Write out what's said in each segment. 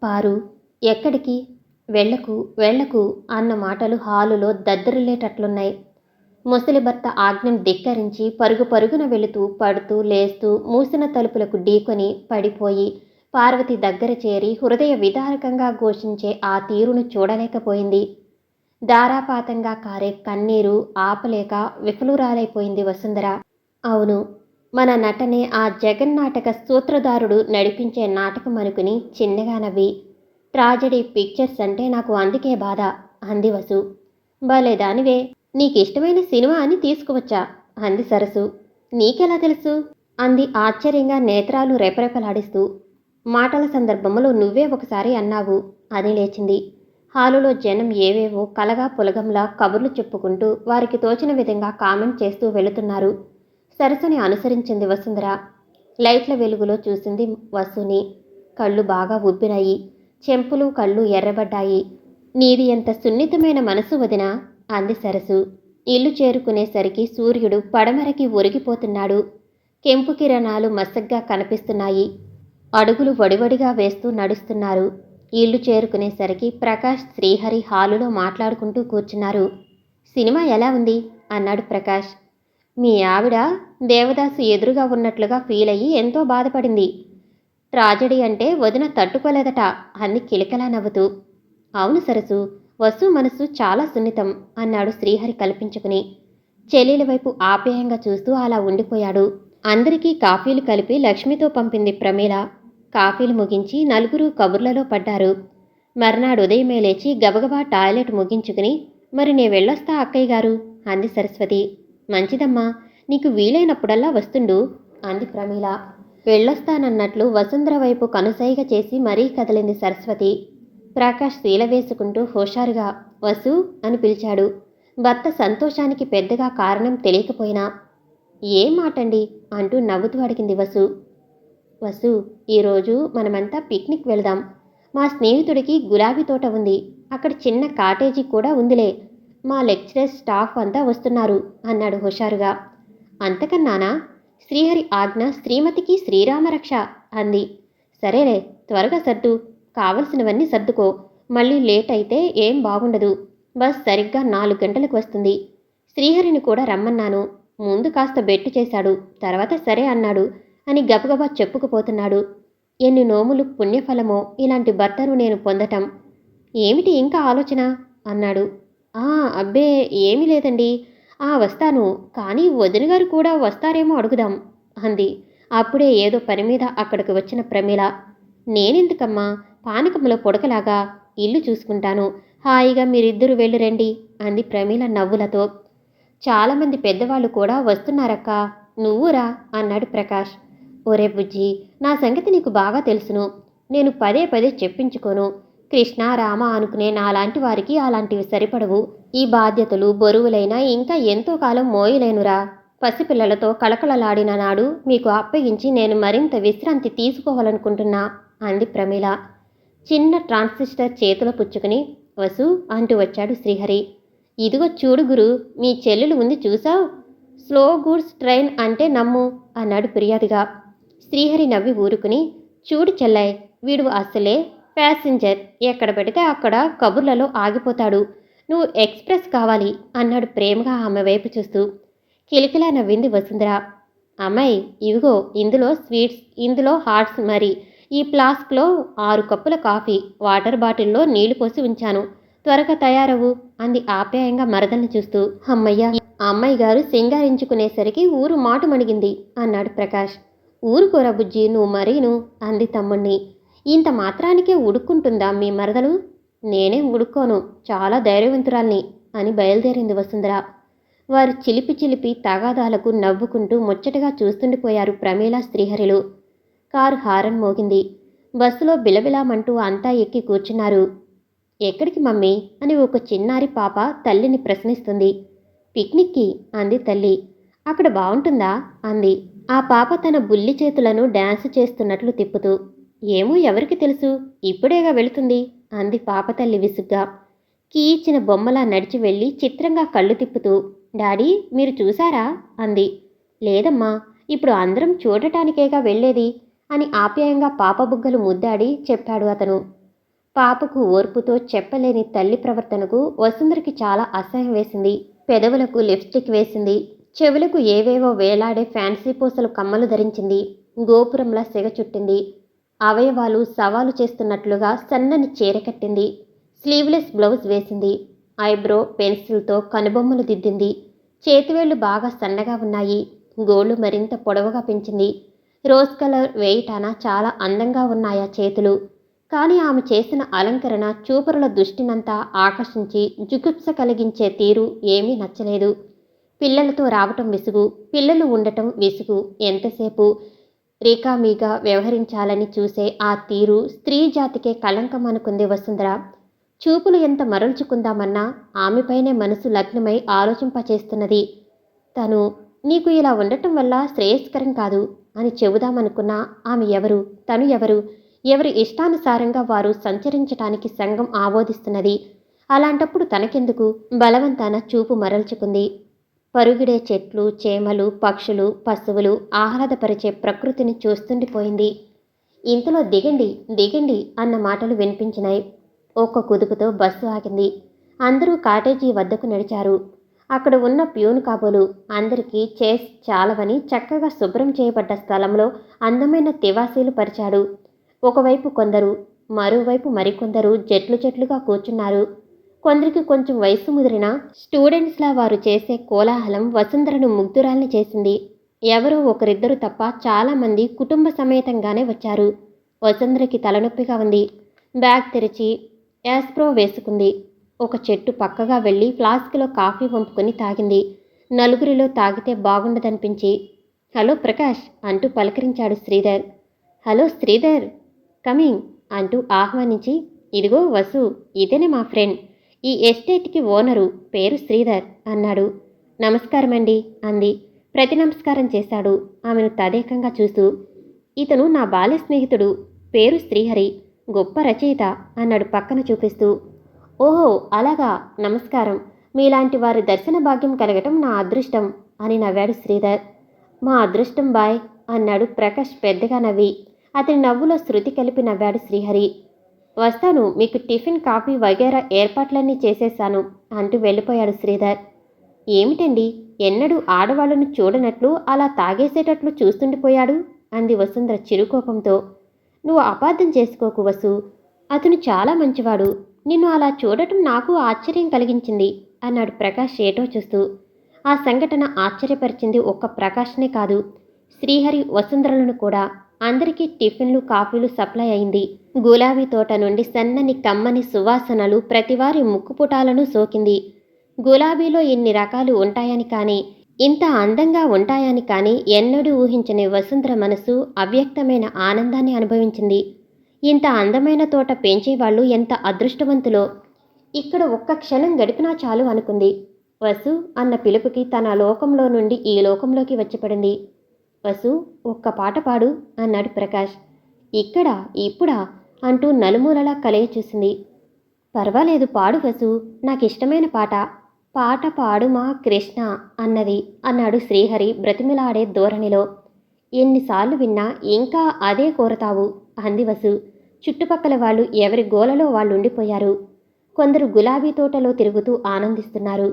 పారు, ఎక్కడికి? వెళ్ళకు వెళ్ళకు అన్న మాటలు హాలులో దద్దరిల్లేటట్లున్నాయి. ముసలి భర్త ఆజ్ఞను ధిక్కరించి పరుగు పరుగున వెళుతూ పడుతూ లేస్తూ మూసిన తలుపులకు ఢీకొని పడిపోయి పార్వతి దగ్గర చేరి హృదయ విదారకంగా ఘోషించే ఆ తీరును చూడలేకపోయింది. ధారాపాతంగా కారే కన్నీరు ఆపలేక విఫలురాలైపోయింది వసుంధర. అవును, మన నటనే ఆ జగన్నాటక సూత్రధారుడు నడిపించే నాటకం అనుకుని చిన్నగా నవ్వి, ట్రాజడీ పిక్చర్స్ అంటే నాకు అందుకే బాధ అంది వసు. భలేదానివే, నీకిష్టమైన సినిమా అని తీసుకువచ్చా అంది సరసు. నీకెలా తెలుసు అంది ఆశ్చర్యంగా నేత్రాలు రెపరెపలాడిస్తూ. మాటల సందర్భంలో నువ్వే ఒకసారి అన్నావు అని లేచింది. హాలులో జనం ఏవేవో కలగా పులగంలా కబుర్లు చెప్పుకుంటూ వారికి తోచిన విధంగా కామెంట్ చేస్తూ వెళుతున్నారు. సరస్సుని అనుసరించింది వసుంధర. లైట్ల వెలుగులో చూసింది వసుని. కళ్ళు బాగా ఉబ్బినాయి, చెంపులు కళ్ళు ఎర్రబడ్డాయి. నీది ఎంత సున్నితమైన మనసు వదినా అంది సరసు. ఇల్లు చేరుకునేసరికి సూర్యుడు పడమరకి ఒరిగిపోతున్నాడు. కెంపు కిరణాలు మసగ్గా కనిపిస్తున్నాయి. అడుగులు వడివడిగా వేస్తూ నడుస్తున్నారు. ఇల్లు చేరుకునేసరికి ప్రకాష్ శ్రీహరి హాలులో మాట్లాడుకుంటూ కూర్చున్నారు. సినిమా ఎలా ఉంది అన్నాడు ప్రకాష్. మీ ఆవిడ దేవదాసు ఎదురుగా ఉన్నట్లుగా ఫీల్ అయ్యి ఎంతో బాధపడింది. ట్రాజడీ అంటే వదిన తట్టుకోలేదట అంది కిలకలా నవ్వుతూ. అవును సరసు, వసు మనసు చాలా సున్నితం అన్నాడు శ్రీహరి కల్పించుకుని. చెల్లెల వైపు ఆప్యాయంగా చూస్తూ అలా ఉండిపోయాడు. అందరికీ కాఫీలు కలిపి లక్ష్మితో పంపింది ప్రమీల. కాఫీలు ముగించి నలుగురు కబుర్లలో పడ్డారు. మర్నాడు ఉదయమే లేచి గబగబా టాయిలెట్ ముగించుకుని, మరి నే వెళ్ళొస్తా అక్కయ్య గారు అంది సరస్వతి. మంచిదమ్మా, నీకు వీలైనప్పుడల్లా వస్తుండు అంది ప్రమీల. వెళ్ళొస్తానన్నట్లు వసుంధర వైపు కనుసైగ చేసి మరీ కదిలింది సరస్వతి. ప్రకాష్ శీల వేసుకుంటూ హుషారుగా వసు అని పిలిచాడు. భర్త సంతోషానికి పెద్దగా కారణం తెలియకపోయినా. ఏం మాటండి అంటూ నవ్వుతూ అడిగింది వసు. వసు, ఈరోజు మనమంతా పిక్నిక్ వెళదాం. మా స్నేహితుడికి గులాబీ తోట ఉంది, అక్కడ చిన్న కాటేజీ కూడా ఉందిలే. మా లెక్చరర్స్ స్టాఫ్ అంతా వస్తున్నారు అన్నాడు హుషారుగా. అంతకన్నానా? శ్రీహరి ఆజ్ఞ శ్రీమతికి శ్రీరామరక్ష అంది. సరేలే, త్వరగా సర్దు, కావలసినవన్నీ సర్దుకో. మళ్ళీ లేట్ అయితే ఏం బాగుండదు. బస్ సరిగ్గా 4 గంటలకు వస్తుంది. శ్రీహరిని కూడా రమ్మన్నాను. ముందు కాస్త బెట్టు చేశాడు, తర్వాత సరే అన్నాడు అని గబగబా చెప్పుకుపోతున్నాడు. ఎన్ని నోములు పుణ్యఫలమో ఇలాంటి భర్తను నేను పొందటం. ఏమిటి ఇంకా ఆలోచన అన్నాడు. అబ్బే ఏమీ లేదండి. వస్తాను, కానీ వదినగారు కూడా వస్తారేమో అడుగుదాం అంది. అప్పుడే ఏదో పని మీద అక్కడికి వచ్చిన ప్రమీల. నేనెందుకమ్మా, పానకంలో పొడకలాగా ఇల్లు చూసుకుంటాను, హాయిగా మీరిద్దరూ వెళ్ళి రండి అంది ప్రమీల నవ్వులతో. చాలామంది పెద్దవాళ్ళు కూడా వస్తున్నారక్కా, నువ్వురా అన్నాడు ప్రకాష్. ఒరే బుజ్జి, నా సంగతి నీకు బాగా తెలుసును. నేను పదే పదే చెప్పించుకోను. కృష్ణ రామ అనుకునే నాలాంటి వారికి అలాంటివి సరిపడవు. ఈ బాధ్యతలు బరువులైనా ఇంకా ఎంతో కాలం మోయలేనురా. పసిపిల్లలతో కళకళలాడిన నాడు మీకు అప్పగించి నేను మరింత విశ్రాంతి తీసుకోవాలనుకుంటున్నా అంది ప్రమీల. చిన్న ట్రాన్సిస్టర్ చేతిలో పుచ్చుకుని వసు అంటూ వచ్చాడు శ్రీహరి. ఇదిగో చూడు గురు, మీ చెల్లెలు ఉంది చూసావు? స్లో గూడ్స్ ట్రైన్ అంటే నమ్ము అన్నాడు ఫిర్యాదుగా. శ్రీహరి నవ్వి ఊరుకుని, చూడు చెల్లాయ్, వీడు అసలే ప్యాసింజర్, ఎక్కడ పెడితే అక్కడ కబుర్లలో ఆగిపోతాడు. నువ్వు ఎక్స్ప్రెస్ కావాలి అన్నాడు ప్రేమగా ఆమె వైపు చూస్తూ. కిలకిలా నవ్వింది వసుంధర. అమ్మాయి, ఇవిగో ఇందులో స్వీట్స్, ఇందులో హాట్స్, మరి ఈ ఫ్లాస్క్లో 6 కప్పుల కాఫీ, వాటర్ బాటిల్లో నీళ్లు పోసి ఉంచాను, త్వరగా తయారవు అంది ఆప్యాయంగా మరదల్ని చూస్తూ. అమ్మయ్య, ఆ అమ్మాయి గారు సింగారించుకునేసరికి ఊరు మాటు మణిగింది అన్నాడు ప్రకాష్. ఊరుకోరా బుజ్జి, నువ్వు మరీను అంది తమ్ముణ్ణి. ఇంత మాత్రానికే ఉడుక్కుంటుందా మీ మరదలు? నేనేం ఉడుక్కోను, చాలా ధైర్యవంతురాల్ని అని బయలుదేరింది వసుంధర. వారు చిలిపి చిలిపి తగాదాలకు నవ్వుకుంటూ ముచ్చటగా చూస్తుండిపోయారు ప్రమీల శ్రీహరిలు. కారు హారన్ మోగింది. బస్సులో బిలబిలామంటూ అంతా ఎక్కి కూర్చున్నారు. ఎక్కడికి మమ్మీ అని ఒక చిన్నారి పాప తల్లిని ప్రశ్నిస్తుంది. పిక్నిక్కి అంది తల్లి. అక్కడ బాగుంటుందా అంది ఆ పాప తన బుల్లి చేతులను డాన్స్ చేస్తున్నట్లు తిప్పుతూ. ఏమో ఎవరికి తెలుసు, ఇప్పుడేగా వెళుతుంది అంది పాప తల్లి విసుగ్గా. కీ ఇచ్చిన బొమ్మలా నడిచి వెళ్ళి చిత్రంగా కళ్ళు తిప్పుతూ, డాడీ మీరు చూశారా అంది. లేదమ్మా, ఇప్పుడు అందరం చూడటానికేగా వెళ్ళేది అని ఆప్యాయంగా పాప బుగ్గలు ముద్దాడి చెప్పాడు అతను. పాపకు ఓర్పుతో చెప్పలేని తల్లి ప్రవర్తనకు వసుంధరకి చాలా అసహ్యం వేసింది. పెదవులకు లిప్స్టిక్ వేసింది. చెవులకు ఏవేవో వేలాడే ఫ్యాన్సీ పూసలు కమ్మలు ధరించింది. గోపురంలా సెగ చుట్టింది. అవయవాలు సవాలు చేస్తున్నట్లుగా సన్నని చీర కట్టింది. స్లీవ్లెస్ బ్లౌజ్ వేసింది. ఐబ్రో పెన్సిల్తో కనుబొమ్మలు దిద్దింది. చేతివేళ్లు బాగా సన్నగా ఉన్నాయి. గోళ్లు మరింత పొడవుగా పెంచింది. రోజ్ కలర్ వేయిటాన చాలా అందంగా ఉన్నాయా చేతులు. కానీ ఆమె చేసిన అలంకరణ చూపరుల దృష్టినంతా ఆకర్షించి జుగుప్స కలిగించే తీరు ఏమీ నచ్చలేదు. పిల్లలతో రావటం విసుగు, పిల్లలు ఉండటం విసుగు. ఎంతసేపు రికామీగా వ్యవహరించాలని చూసే ఆ తీరు స్త్రీ జాతికే కళంకం అనుకుంది వసుంధర. చూపులు ఎంత మరల్చుకుందామన్నా ఆమెపైనే మనసు లగ్నమై ఆలోచింపచేస్తున్నది. తను నీకు ఇలా ఉండటం వల్ల శ్రేయస్కరం కాదు అని చెబుదామనుకున్నా ఆమె ఎవరు, తను ఎవరు, ఎవరి ఇష్టానుసారంగా వారు సంచరించటానికి సంఘం ఆమోదిస్తున్నది. అలాంటప్పుడు తనకెందుకు బలవంతాన చూపు మరల్చుకుంది. పరుగిడే చెట్లు, చేమలు, పక్షులు, పశువులు, ఆహ్లాదపరిచే ప్రకృతిని చూస్తుండిపోయింది. ఇంతలో దిగండి దిగండి అన్న మాటలు వినిపించినాయి. ఒక్క కుదుపుతో బస్సు ఆగింది. అందరూ కాటేజీ వద్దకు నడిచారు. అక్కడ ఉన్న ప్యూన్ కాబోలు అందరికీ చేస్ చాలవని చక్కగా శుభ్రం చేయబడ్డ స్థలంలో అందమైన తివాసీలు పరిచాడు. ఒకవైపు కొందరు, మరోవైపు మరికొందరు జట్లు జట్లుగా కూర్చున్నారు. కొందరికి కొంచెం వయసు ముదిరిన స్టూడెంట్స్లా వారు చేసే కోలాహలం వసుంధరను ముగ్ధురాల్ని చేసింది. ఎవరో ఒకరిద్దరు తప్ప చాలామంది కుటుంబ సమేతంగానే వచ్చారు. వసుంధరకి తలనొప్పిగా ఉంది. బ్యాగ్ తెరిచి యాస్ప్రో వేసుకుంది. ఒక చెట్టు పక్కగా వెళ్ళి ఫ్లాస్క్లో కాఫీ వంపుకొని తాగింది. నలుగురిలో తాగితే బాగుండదనిపించి. హలో ప్రకాష్ అంటూ పలకరించాడు శ్రీధర్. హలో శ్రీధర్, కమింగ్ అంటూ ఆహ్వానించి, ఇదిగో వసు, ఇతనే మా ఫ్రెండ్, ఈ ఎస్టేట్కి ఓనరు, పేరు శ్రీధర్ అన్నాడు. నమస్కారమండి అంది. ప్రతి నమస్కారం చేశాడు ఆమెను తదేకంగా చూస్తూ. ఇతను నా బాల్య స్నేహితుడు, పేరు శ్రీహరి, గొప్ప రచయిత అన్నాడు పక్కన చూపిస్తూ. ఓహో అలాగా, నమస్కారం, మీలాంటి వారి దర్శన భాగ్యం కలగటం నా అదృష్టం అని నవ్వాడు శ్రీధర్. మా అదృష్టం బాయ్ అన్నాడు ప్రకాష్ పెద్దగా నవ్వి. అతని నవ్వులో శృతి కలిపి నవ్వాడు శ్రీహరి. వస్తాను, మీకు టిఫిన్ కాఫీ వగైరా ఏర్పాట్లన్నీ చేసేశాను అంటూ వెళ్ళిపోయాడు శ్రీధర్. ఏమిటండి, ఎన్నడూ ఆడవాళ్లను చూడనట్లు అలా తాగేసేటట్లు చూస్తుండిపోయాడు అంది వసుంధర చిరుకోపంతో. నువ్వు అపార్థం చేసుకోకు వసు, అతను చాలా మంచివాడు. నిన్ను అలా చూడటం నాకు ఆశ్చర్యం కలిగించింది అన్నాడు ప్రకాష్ ఏటో చూస్తూ. ఆ సంఘటన ఆశ్చర్యపరిచింది ఒక్క ప్రకాష్నే కాదు, శ్రీహరి వసుంధరలను కూడా. అందరికీ టిఫిన్లు కాఫీలు సప్లై అయింది. గులాబీ తోట నుండి సన్నని కమ్మని సువాసనలు ప్రతివారి ముక్కుపుటాలను సోకింది. గులాబీలో ఇన్ని రకాలు ఉంటాయని కానీ, ఇంత అందంగా ఉంటాయని కానీ ఎన్నడూ ఊహించని వసుంధర మనసు అవ్యక్తమైన ఆనందాన్ని అనుభవించింది. ఇంత అందమైన తోట పెంచేవాళ్ళు ఎంత అదృష్టవంతులో. ఇక్కడ ఒక్క క్షణం గడిపినా చాలు అనుకుంది. వసు అన్న పిలుపుకి తన లోకంలో నుండి ఈ లోకంలోకి వచ్చిపడింది. వసు, ఒక్క పాట పాడు అన్నాడు ప్రకాష్. ఇక్కడా ఇప్పుడా అంటూ నలుమూలలా కలయి చూసింది. పర్వాలేదు పాడు వసు, నాకిష్టమైన పాట. పాట పాడు మా కృష్ణ అన్నాడు శ్రీహరి బ్రతిమిలాడే ధోరణిలో. ఎన్నిసార్లు విన్నా ఇంకా అదే కోరతావు అంది వసు. చుట్టుపక్కల వాళ్ళు ఎవరి గోలలో వాళ్ళుండిపోయారు. కొందరు గులాబీ తోటలో తిరుగుతూ ఆనందిస్తున్నారు.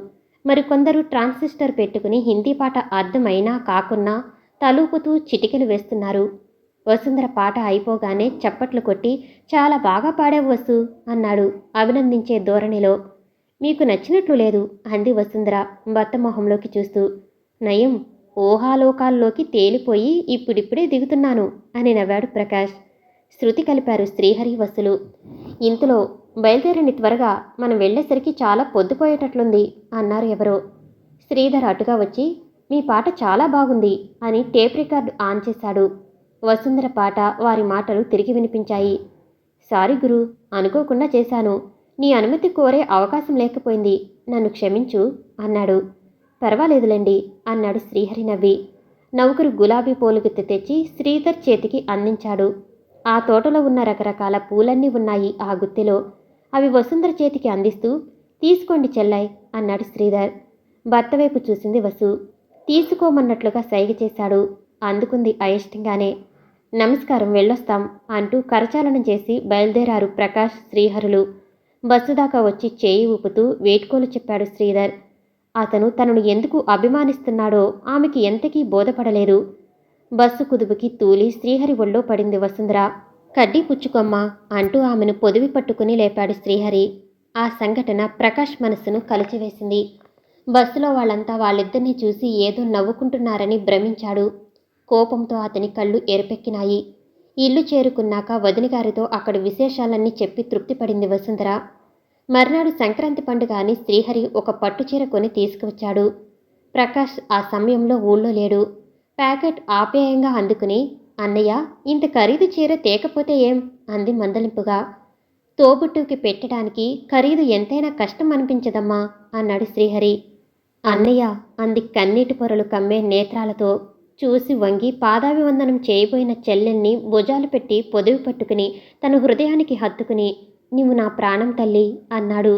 మరికొందరు ట్రాన్సిస్టర్ పెట్టుకుని హిందీ పాట అర్థమైనా కాకున్నా తలూపుతూ చిటికెలు వేస్తున్నారు. వసుంధర పాట అయిపోగానే చప్పట్లు కొట్టి, చాలా బాగా పాడావు వసు అన్నాడు అభినందించే ధోరణిలో. మీకు నచ్చినట్లు లేదు అంది వసుంధర బత్తమొహంలోకి చూస్తూ. నయం, ఊహాలోకాల్లోకి తేలిపోయి ఇప్పుడిప్పుడే దిగుతున్నాను అని నవ్వాడు ప్రకాష్. శృతి కలిపారు శ్రీహరి వసులు. ఇంతలో బయలుదేరని, త్వరగా, మనం వెళ్ళేసరికి చాలా పొద్దుపోయేటట్లుంది అన్నారు ఎవరో. శ్రీధర్ అటుగా వచ్చి, మీ పాట చాలా బాగుంది అని టేప్ రికార్డు ఆన్ చేశాడు. వసుంధర పాట, వారి మాటలు తిరిగి వినిపించాయి. సారీ గురు, అనుకోకుండా చేశాను. నీ అనుమతి కోరే అవకాశం లేకపోయింది, నన్ను క్షమించు అన్నాడు. పర్వాలేదులేండి అన్నాడు శ్రీహరి నవ్వి. నౌకరు గులాబీ పూలుగుత్తి తెచ్చి శ్రీధర్ చేతికి అందించాడు. ఆ తోటలో ఉన్న రకరకాల పూలన్నీ ఉన్నాయి ఆ గుత్తిలో. అవి వసుంధర చేతికి అందిస్తూ, తీసుకోండి చెల్లాయ్ అన్నాడు శ్రీధర్. భర్త వైపు చూసింది వసు. తీసుకోమన్నట్లుగా సైగ చేశాడు. అందుకుంది అయిష్టంగానే. నమస్కారం, వెళ్ళొస్తాం అంటూ కరచాలనం చేసి బయలుదేరారు ప్రకాష్, శ్రీహరులు. బస్సు దాకా వచ్చి చేయి ఊపుతూ వేడ్కోలు చెప్పాడు శ్రీధర్. అతను తనను ఎందుకు అభిమానిస్తున్నాడో ఆమెకి ఎంతకీ బోధపడలేదు. బస్సు కుదుపుకి తూలి శ్రీహరి ఒళ్ళో పడింది వసుంధర. కడ్డీ పుచ్చుకొమ్మా అంటూ ఆమెను పొదివి పట్టుకుని లేపాడు శ్రీహరి. ఆ సంఘటన ప్రకాష్ మనస్సును కలిచివేసింది. బస్సులో వాళ్ళంతా వాళ్ళిద్దరినీ చూసి ఏదో నవ్వుకుంటున్నారని భ్రమించాడు. కోపంతో అతని కళ్ళు ఎరుపెక్కినాయి. ఇల్లు చేరుకున్నాక వదినగారితో అక్కడి విశేషాలన్నీ చెప్పి తృప్తిపడింది వసుంధర. మర్నాడు సంక్రాంతి పండుగ అని శ్రీహరి ఒక పట్టుచీర కొని తీసుకువచ్చాడు. ప్రకాష్ ఆ సమయంలో ఊళ్ళో లేడు. ప్యాకెట్ ఆప్యాయంగా అందుకుని, అన్నయ్య, ఇంత ఖరీదు చీర తేకపోతే ఏం అంది మందలింపుగా. తోబుట్టుకి పెట్టడానికి ఖరీదు ఎంతైనా కష్టం అనిపించదమ్మా అన్నాడు శ్రీహరి. అన్నయ్య అంది కన్నీటి పొరలు కమ్మే నేత్రాలతో. చూసి వంగి పాదాభివందనం చేయబోయిన చెల్లెల్ని భుజాలు పెట్టి పొదివి పట్టుకుని తన హృదయానికి హత్తుకుని, నీవు నా ప్రాణం తల్లి అన్నాడు.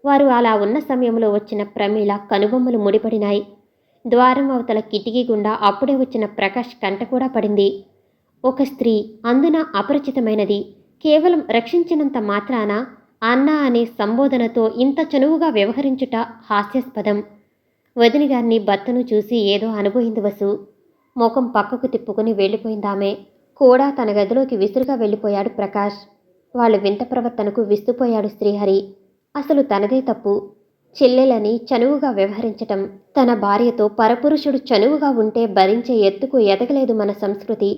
వారు అలా ఉన్న సమయంలో వచ్చిన ప్రమీల కనుబొమ్మలు ముడిపడినాయి. ద్వారం అవతల కిటికీ గుండా అప్పుడే వచ్చిన ప్రకాష్ కంట కూడా పడింది. ఒక స్త్రీ, అందున అపరిచితమైనది, కేవలం రక్షించినంత మాత్రాన అన్న అనే సంబోధనతో ఇంత చనువుగా వ్యవహరించుట హాస్యాస్పదం. వదినగారిని భర్తను చూసి ఏదో అనుభవింది వసు. ముఖం పక్కకు తిప్పుకుని వెళ్ళిపోయిందామె. కూడా తన గదిలోకి విసురుగా వెళ్ళిపోయాడు ప్రకాష్. వాళ్ళ వింత ప్రవర్తనకు విస్తుపోయాడు శ్రీహరి. అసలు తనదే తప్పు. చెల్లెలని చనువుగా వ్యవహరించటం, తన భార్యతో పరపురుషుడు చనువుగా ఉంటే భరించే ఎత్తుకు ఎదగలేదు మన సంస్కృతి.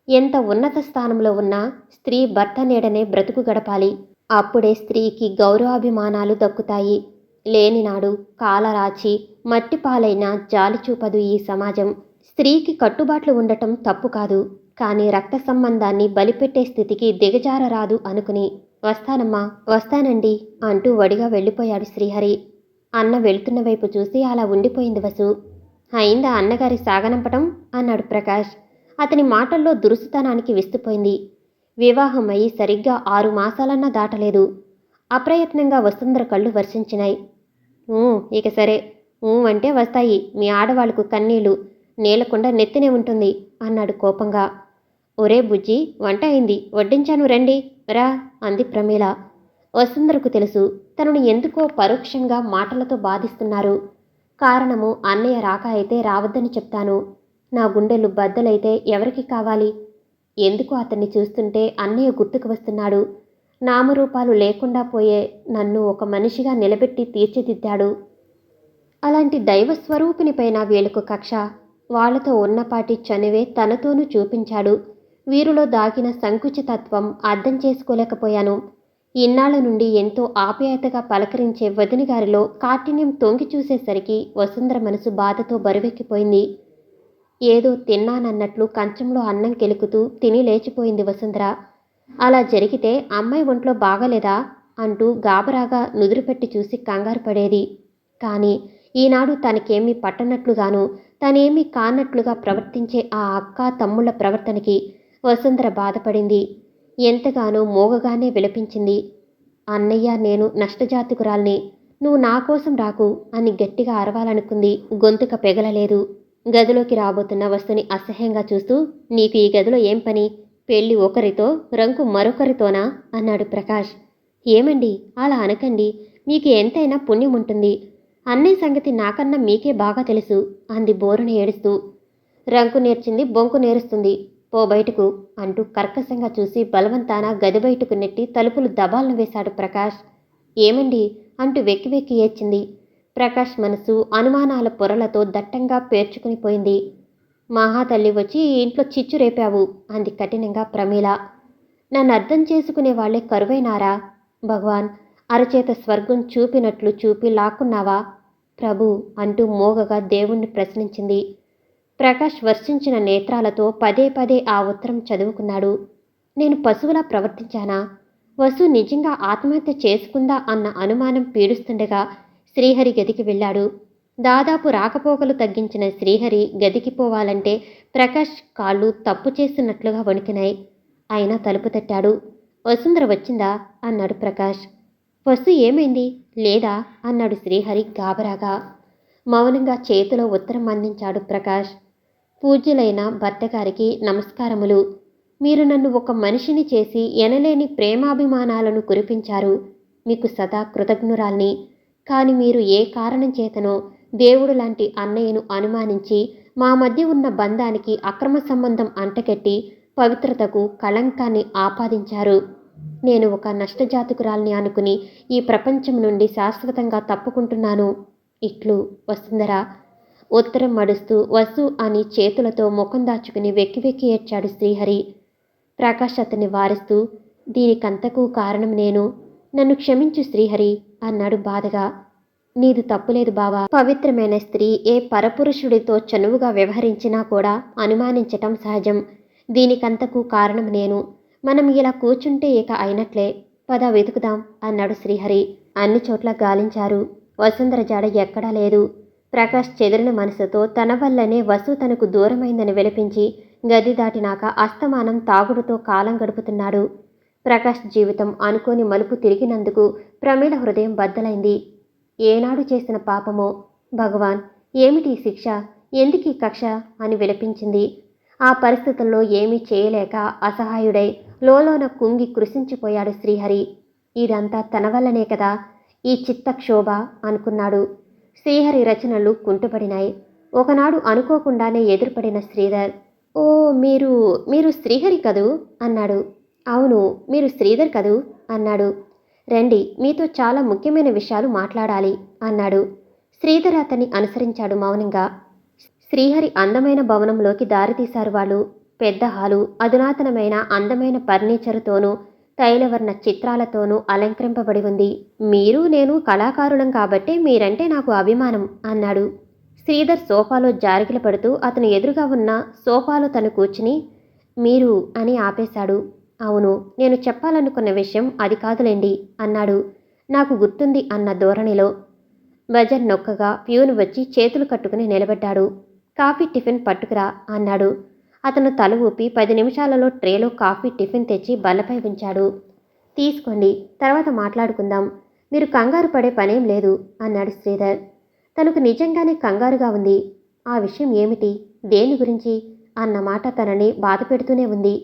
ఎంత ఉన్నత స్థానంలో ఉన్నా స్త్రీ భర్త నీడనే బ్రతుకు గడపాలి. అప్పుడే స్త్రీకి గౌరవాభిమానాలు దక్కుతాయి. లేనినాడు కాలరాచి మట్టిపాలైన జాలి చూపదు ఈ సమాజం. స్త్రీకి కట్టుబాట్లు ఉండటం తప్పు కాదు, కానీ రక్త సంబంధాన్ని బలిపెట్టే స్థితికి దిగజారరాదు అనుకుని, వస్తానమ్మా, వస్తానండి అంటూ వడిగా వెళ్ళిపోయాడు శ్రీహరి. అన్న వెళుతున్న వైపు చూసి అలా ఉండిపోయింది వసు. అయిందా అన్నగారి సాగనంపటం అన్నాడు ప్రకాష్. అతని మాటల్లో దురుసుతనానికి విస్తుపోయింది. వివాహం అయి సరిగ్గా 6 మాసాలన్నా దాటలేదు. అప్రయత్నంగా వసుంధర కళ్ళు వర్షించినాయి. ఇక సరే, అంటే వస్తాయి మీ ఆడవాళ్లకు కన్నీళ్లు, నేలకుండా నెత్తినే ఉంటుంది అన్నాడు కోపంగా. ఒరే బుజ్జి, వంట అయింది, వడ్డించాను రండి రా అంది ప్రమీల. వసుంధరకు తెలుసు తనను ఎందుకో పరోక్షంగా మాటలతో బాధిస్తున్నారు. కారణము అన్నయ్య రాక అయితే రావద్దని చెప్తాను. నా గుండెలు బద్దలైతే ఎవరికి కావాలి? ఎందుకు అతన్ని చూస్తుంటే అన్నయ్య గుర్తుకు వస్తున్నాడు. నామరూపాలు లేకుండా పోయే నన్ను ఒక మనిషిగా నిలబెట్టి తీర్చిదిద్దాడు. అలాంటి దైవస్వరూపినిపైన వీళ్ళకు కక్ష. వాళ్లతో ఉన్నపాటి చనువే తనతోనూ చూపించాడు. వీరిలో దాగిన సంకుచితత్వం అర్థం చేసుకోలేకపోయాను. ఇన్నాళ్ల నుండి ఎంతో ఆప్యాయతగా పలకరించే వదినగారిలో కాఠిన్యం తొంగి చూసేసరికి వసుంధర మనసు బాధతో బరువెక్కిపోయింది. ఏదో తిన్నానన్నట్లు కంచంలో అన్నం కెలుకుతూ తిని లేచిపోయింది వసుంధర. అలా జరిగితే అమ్మాయి ఒంట్లో బాగలేదా అంటూ గాబరాగా నుదురుపెట్టి చూసి కంగారు పడేది. కానీ ఈనాడు తనకేమీ పట్టనట్లుగాను, తనేమీ కానట్లుగా ప్రవర్తించే ఆ అక్క తమ్ముళ్ల ప్రవర్తనకి వసుంధర బాధపడింది. ఎంతగానో మోగగానే విలపించింది. అన్నయ్య, నేను నష్టజాతకురాల్ని, నువ్వు నా కోసం రాకు అని గట్టిగా అరవాలనుకుంది. గొంతుక పెగలలేదు. గదిలోకి రాబోతున్న వస్తుని అసహ్యంగా చూస్తూ, నీకు ఈ గదిలో ఏం పని? పెళ్ళి ఒకరితో, రంకు మరొకరితోనా అన్నాడు ప్రకాష్. ఏమండి, అలా అనకండి, మీకు ఎంతైనా పుణ్యం ఉంటుంది. అన్నయ్య సంగతి నాకన్నా మీకే బాగా తెలుసు అంది బోరున ఏడుస్తూ. రంకు నేర్చింది బొంకు నేరుస్తుంది, పో బయటకు అంటూ కర్కశంగా చూసి బలవంతాన గది బయటకు నెట్టి తలుపులు దబాలను వేశాడు ప్రకాష్. ఏమండి అంటూ వెక్కి వెక్కి ఏడ్చింది. ప్రకాష్ మనసు అనుమానాల పొరలతో దట్టంగా పేర్చుకుని పోయింది. మహాతల్లి వచ్చి ఈ ఇంట్లో చిచ్చు రేపావు అంది కఠినంగా ప్రమీల. నన్ను అర్థం చేసుకునే వాళ్లే కరువైనారా? భగవాన్, అరచేత స్వర్గం చూపినట్లు చూపి లాక్కున్నావా ప్రభు అంటూ మోగగా దేవుణ్ణి ప్రశ్నించింది. ప్రకాష్ వర్షించిన నేత్రాలతో పదే పదే ఆ ఉత్తరం చదువుకున్నాడు. నేను పశువులా ప్రవర్తించానా? వసు నిజంగా ఆత్మహత్య చేసుకుందా అన్న అనుమానం పీడిస్తుండగా శ్రీహరి గదికి వెళ్ళాడు. దాదాపు రాకపోకలు తగ్గించిన శ్రీహరి గదికి పోవాలంటే ప్రకాష్ కాళ్ళు తప్పు చేస్తున్నట్లుగా వణికినాయి. అయినా తలుపు తట్టాడు. వసుంధర వచ్చిందా అన్నాడు ప్రకాష్. వసు ఏమైంది లేదా అన్నాడు శ్రీహరి గాబరాగా. మౌనంగా చేతిలో ఉత్తరం అందించాడు ప్రకాష్. పూజ్యులైన భర్తగారికి నమస్కారములు. మీరు నన్ను ఒక మనిషిని చేసి ఎనలేని ప్రేమాభిమానాలను కురిపించారు. మీకు సదా కృతజ్ఞురాల్ని. కాని మీరు ఏ కారణం చేతనో దేవుడు లాంటి అన్నయ్యను అనుమానించి మా మధ్య ఉన్న బంధానికి అక్రమ సంబంధం అంటకెట్టి పవిత్రతకు కళంకాన్ని ఆపాదించారు. నేను ఒక నష్టజాతకురాల్ని అనుకుని ఈ ప్రపంచం నుండి శాశ్వతంగా తప్పుకుంటున్నాను. ఇట్లు వసుంధర. ఉత్తరం మడుస్తూ వసు అని చేతులతో ముఖం దాచుకుని వెక్కి వెక్కి ఏడ్చాడు శ్రీహరి. ప్రకాష్ అతన్ని వారిస్తూ, దీనికంతకు కారణం నేను. నన్ను క్షమించు శ్రీహరి అన్నాడు బాధగా. నీది తప్పులేదు బావా. పవిత్రమైన స్త్రీ ఏ పరపురుషుడితో చనువుగా వ్యవహరించినా కూడా అనుమానించటం సహజం. దీనికంతకు కారణం నేను. మనం ఇలా కూర్చుంటే ఇక అయినట్లే. పద వెతుకుదాం అన్నాడు శ్రీహరి. అన్ని చోట్ల గాలించారు. వసుంధర జాడ ఎక్కడా లేదు. ప్రకాష్ చెదిరిన మనసుతో తన వల్లనే వసు తనకు దూరమైందని విలపించి గది దాటినాక అస్తమానం తాగుడుతో కాలం గడుపుతున్నాడు. ప్రకాష్ జీవితం అనుకోని మలుపు తిరిగినందుకు ప్రమీల హృదయం బద్దలైంది. ఏనాడు చేసిన పాపమో భగవాన్, ఏమిటి శిక్ష, ఎందుకీ కక్ష అని విలపించింది. ఆ పరిస్థితుల్లో ఏమీ చేయలేక అసహాయుడై లోలోన కుంగి కృశించిపోయాడు శ్రీహరి. ఇదంతా తన వల్లనే కదా, ఈ చిత్తక్షోభ అనుకున్నాడు. శ్రీహరి రచనలు కుంటుపడినాయి. ఒకనాడు అనుకోకుండానే ఎదురుపడిన శ్రీధర్, ఓ మీరు మీరు శ్రీహరి కదూ అన్నాడు. అవును, మీరు శ్రీధర్ కదూ అన్నాడు. రండి, మీతో చాలా ముఖ్యమైన విషయాలు మాట్లాడాలి అన్నాడు. శ్రీధర్ అతన్ని అనుసరించాడు మౌనంగా. శ్రీహరి అందమైన భవనంలోకి దారితీశారు వాళ్ళు. పెద్ద హాలు అధునాతనమైన అందమైన ఫర్నిచరుతోనూ తైలవర్ణ చిత్రాలతోనూ అలంకరింపబడి ఉంది. మీరు నేను కళాకారులం కాబట్టే మీరంటే నాకు అభిమానం అన్నాడు. శ్రీధర్ సోఫాలో జారిగిల పడుతూ అతను ఎదురుగా ఉన్న సోఫాలో తను కూర్చుని మీరు అని ఆపేశాడు. అవును, నేను చెప్పాలనుకున్న విషయం అది కాదులేండి అన్నాడు. నాకు గుర్తుంది అన్న ధోరణిలో. బజర్ నొక్కగా ప్యూను వచ్చి చేతులు కట్టుకుని నిలబడ్డాడు. కాఫీ టిఫిన్ పట్టుకురా అన్నాడు. అతను తల ఊపి 10 నిమిషాలలో ట్రేలో కాఫీ టిఫిన్ తెచ్చి బల్లపై ఉంచాడు. తీసుకోండి, తర్వాత మాట్లాడుకుందాం. మీరు కంగారు పడే పనేం లేదు అన్నాడు శ్రీధర్. తనకు నిజంగానే కంగారుగా ఉంది. ఆ విషయం ఏమిటి, దేని గురించి అన్న మాట తనని బాధ పెడుతూనే ఉంది.